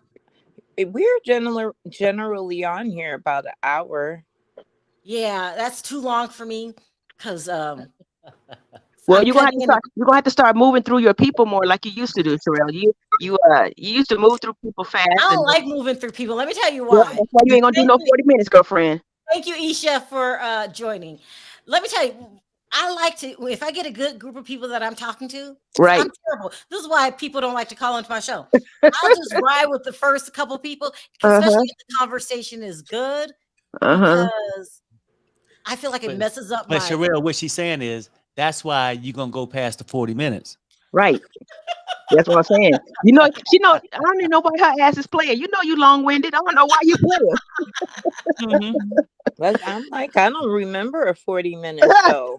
We're generally on here about an hour. Yeah, that's too long for me because well, you're gonna have to start moving through your people more like you used to do, Sharrell. You used to move through people fast. I don't like moving through people. Let me tell you why. Well, that's why you ain't gonna do no 40 minutes, girlfriend. Thank you, Isha, for joining. Let me tell you, I like to, if I get a good group of people that I'm talking to, I'm terrible. This is why people don't like to call into my show. I'll just ride with the first couple of people, especially if the conversation is good, because I feel like it messes up. But Sharrell, what she's saying is that's why you're gonna go past the 40 minutes. Right. That's what I'm saying. You know, I don't even know why her ass is playing. You know, you long-winded. I don't know why you playing. But I'm like, I don't remember a 40 minutes though.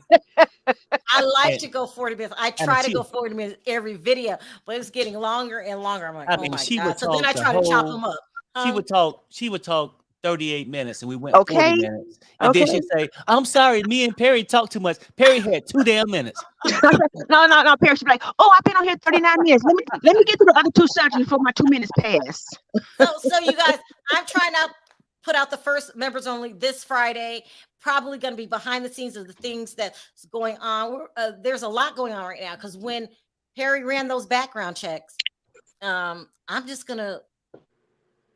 I like to go 40 minutes. I try to go 40 minutes every video, but it's getting longer and longer. I'm like, oh my God. So then I try to chop them up. She would talk 38 minutes and we went 40 minutes. And then she'd say, I'm sorry, me and Perry talked too much. Perry had 2 damn minutes. No, Perry should be like, oh, I've been on here 39 minutes. Let me get to the other 2 subjects before my 2 minutes pass. So you guys, I'm trying to put out the first members only this Friday. Probably going to be behind the scenes of the things that's going on. There's a lot going on right now because when Perry ran those background checks, I'm just going to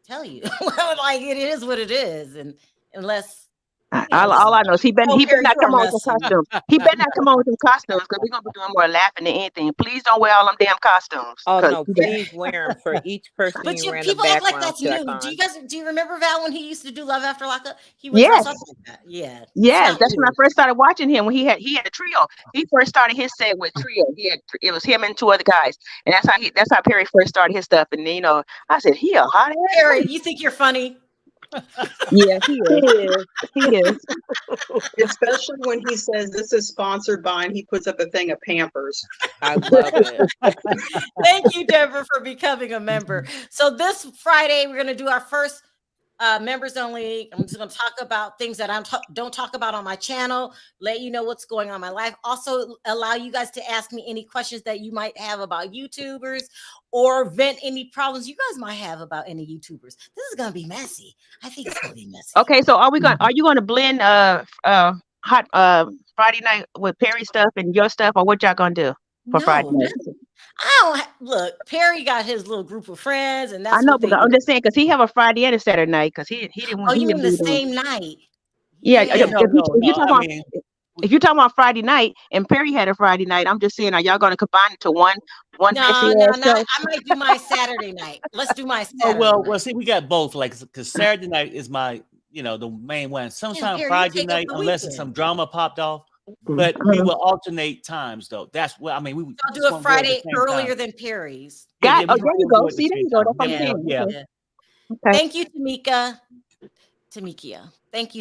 tell you, like it is what it is, and unless all I know is he better not come on with some costumes. He better not come on with some costumes because we're gonna be doing more laughing than anything. Please don't wear all them damn costumes. Oh no, please wear them for each person. But you ran people a act like that's new. Do you remember Val when he used to do Love After Lockup? He was like that. Yeah, that's when I first started watching him. When he had a trio. He first started his set with trio. It was him and 2 other guys, and that's how Perry first started his stuff. And then I said, he a hot ass. Perry, you think you're funny? Yeah, he is. Especially when he says this is sponsored by, and he puts up a thing of Pampers. I love it. Thank you, Deborah, for becoming a member. So this Friday, we're going to do our first members only. I'm just going to talk about things that I don't talk about on my channel, let you know what's going on in my life. Also allow you guys to ask me any questions that you might have about YouTubers or vent any problems you guys might have about any YouTubers. This is going to be messy. I think it's going to be messy. Okay, so are you going to blend hot Friday night with Perry stuff and your stuff, or what y'all going to do? for Friday No, night. I don't look. Perry got his little group of friends, and I that's know, what but they I'm do. just saying because he have a Friday and a Saturday night because he didn't Oh, he you didn't in the do those. same night? Yeah, Yeah, Yeah. no, no, if you no. talk I about mean, if you're talking about Friday night and Perry had a Friday night, I'm just saying, are y'all going to combine it to one messy No, no, ass no. show? I might do my Saturday night. Let's do my oh Saturday night. well. See, we got both. Like, because Saturday night is my, the main one. Damn, Sometimes Perry, you Friday take up night, the unless it's some weekend. drama popped off. Mhm. But we will alternate times, though. That's what I mean. We I'll do just it won't go at the Friday same time. earlier than Perry's. Yeah, Got yeah. oh, We just there you won't go. do it at the See, there same you go. time. That's what I'm Yeah, saying. Yeah. Okay. yeah. Okay. Thank you,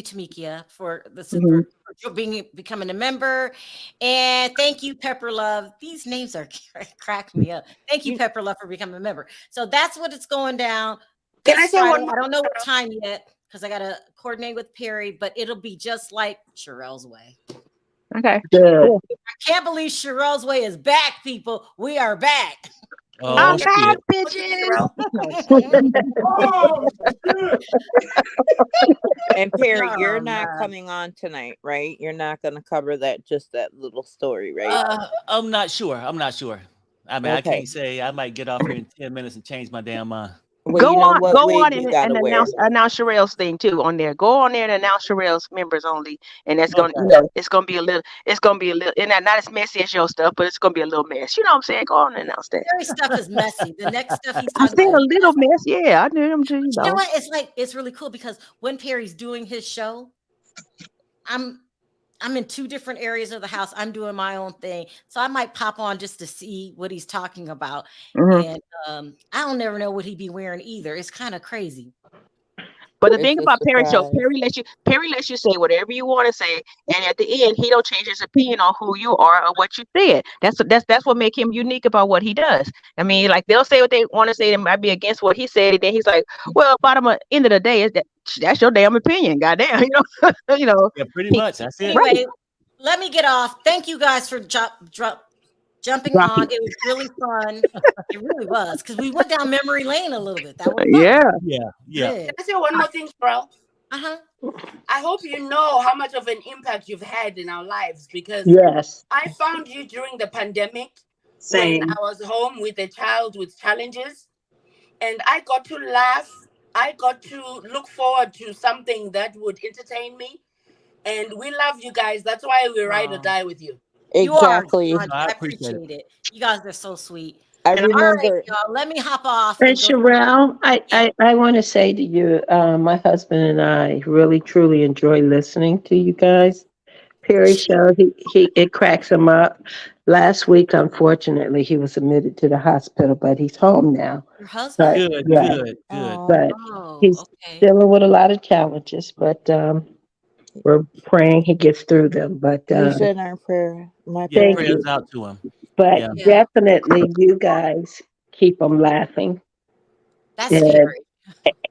Tamikia, for the Mhm. for becoming a member, and thank you, Pepper Love. These names are crack me up. Thank you, Pepper Love, for becoming a member. So that's what it's going down Can I this say Friday. one more? I don't know what time yet because I gotta coordinate with Perry, but it'll be just like Sharrell's Way. Okay. Good. Cool. I can't believe Sharrell's Way is back, people. We are back. Oh I'm shit. back, Okay, bitches. Sharrell. Oh, shit. And Perry, Oh, you're not man. coming on tonight, right? You're not going to cover that little story, right? I'm not sure. I mean, I Okay. can't say. I might get off here in 10 minutes and change my damn mind. Well, you know what Go wig on you got to and wear. announce Sherelle's thing too on there. Go on there and announce Sherelle's members only, and that's gonna, Okay. it's gonna be a little, and not as messy as your stuff, but it's gonna be a little mess. You know what I'm saying? Go on and announce that. Perry's stuff is messy. The next stuff he's I talking said about a is little mess. Yeah, I knew him too. You know what? It's really cool because when Perry's doing his show, I'm in two different areas of the house. I'm doing my own thing. So I might pop on just to see what he's talking about. Mhm. And I don't never know what he'd be wearing either. It's kind of crazy. But the It's thing a about Perry show, surprise. Perry lets you say whatever you want to say, and at the end, he don't change his opinion on who you are or what you said. That's what make him unique about what he does. I mean, like they'll say what they want to say, that might be against what he said, and then he's like, "Well, end of the day, is that's your damn opinion, goddamn." You know, Yeah, pretty he, much. That's it. right? Anyway, let me get off. Thank you guys for jumping Drop on. it. It was really fun. It really was because we went down memory lane a little bit. That was fun. Yeah. Yeah. Yeah. Yeah. Can I say one more thing, Sharrell? Uh-huh. I hope you know how much of an impact you've had in our lives because Yes. I found you during the pandemic Same. when I was home with a child with challenges, and I got to laugh. I got to look forward to something that would entertain me, and we love you guys. That's why we ride or die with you. You are. Exactly. John. No, I I appreciate it. appreciate it. You guys are so sweet. I And All right, remember. y'all. Let me hop off And and go. Sharrell, Yeah. I want to say to you, my husband and I really truly enjoy listening to you guys. Perry show, it cracks him up. Last week, unfortunately, he was admitted to the hospital, but he's home now. Your husband? But Good. yeah, Good. Good. Oh, but Oh, he's okay. dealing with a lot of challenges, but we're praying he gets through them. But he's in our prayer. My Yeah. prayer. thank Prayers you. out to him. But Yeah. Yeah. definitely, you guys keep him laughing. That's And scary.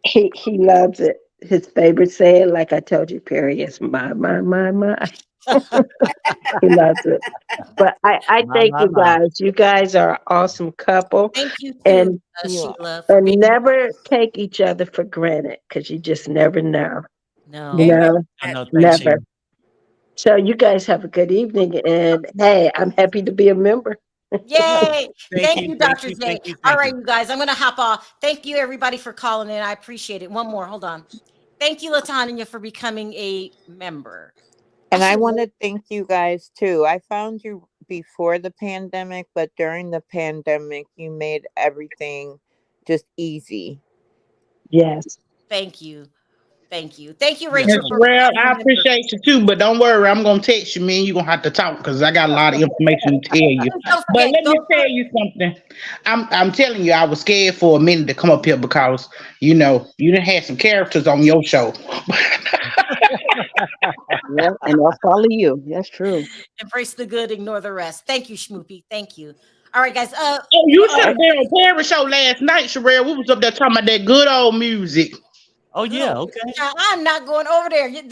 he loves it. His favorite saying, like I told you, Perry, is my. He loves it. But I My. thank My. you My. guys. You guys are an awesome couple. Thank you too, And You are. Sheila, for being never take each other for granted because you just never know. no. You know, I know. Thanks, never. Sheila. So you guys have a good evening. And hey, I'm happy to be a member. Yay. Thank Thank you. you, Thank Dr. you. J. Thank you. All Thank right, you. you guys, I'm going to hop off. Thank you, everybody, for calling in. I appreciate it. One more. Hold on. Thank you, Latanya, for becoming a member. And I should want wait. to thank you guys too. I found you before the pandemic, but during the pandemic, you made everything just easy. Yes. Thank you. Thank you. Thank you, Yes, Yes, Rachel, ma'am. for Well, becoming I a member. appreciate you too, but don't worry, I'm gonna text you, man. You're gonna have to talk because I got a lot of information to tell you. Don't But forget, let go me to tell you something. I'm telling you, I was scared for a minute to come up here because you done had some characters on your show. Yeah, and they'll follow you. That's true. Embrace the good, ignore the rest. Thank you, Schmoopy. Thank you. All right, guys. Oh, you should Oh, have been on Perry's show last night, Sharrell. We was up there talking about that good old music. Oh good yeah. old- Okay. Child, I'm not going over there. Y'all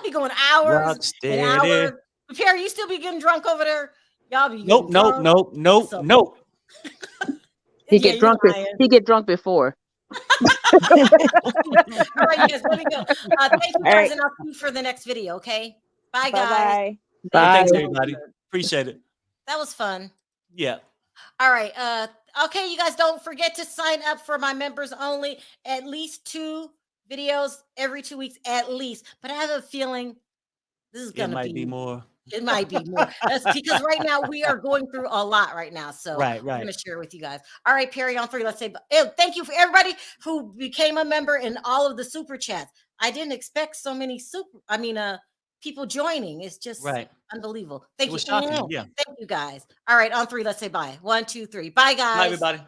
be going hours Rock and steady. hours. Perry, you still be getting drunk over there? Y'all be Nope. getting Nope. drunk. Nope. Nope. So, Nope. He yeah, get you drunk. lying. He get drunk before. All right, you guys, let me go. Thank you All guys, right. and I'll see you for the next video, okay? Bye, Bye guys. bye. Thank Thanks, you. Bye. That was everybody. good. Appreciate it. That was fun. Yeah. All right. Okay, you guys don't forget to sign up for my members only. At least 2 videos every 2 weeks, at least. But I have a feeling this is It gonna might be be. more. It might be more. That's because right now we are going through a lot right now. So Right, I'm right. gonna share with you guys. All right, Perry, on 3. Let's say thank you for everybody who became a member in all of the super chats. I didn't expect so many people joining. It's just Right. unbelievable. It Thank you. was shocking. Yeah. Thank you guys. All right, on 3, let's say bye. 1, 2, 3. Bye, Bye, guys. everybody.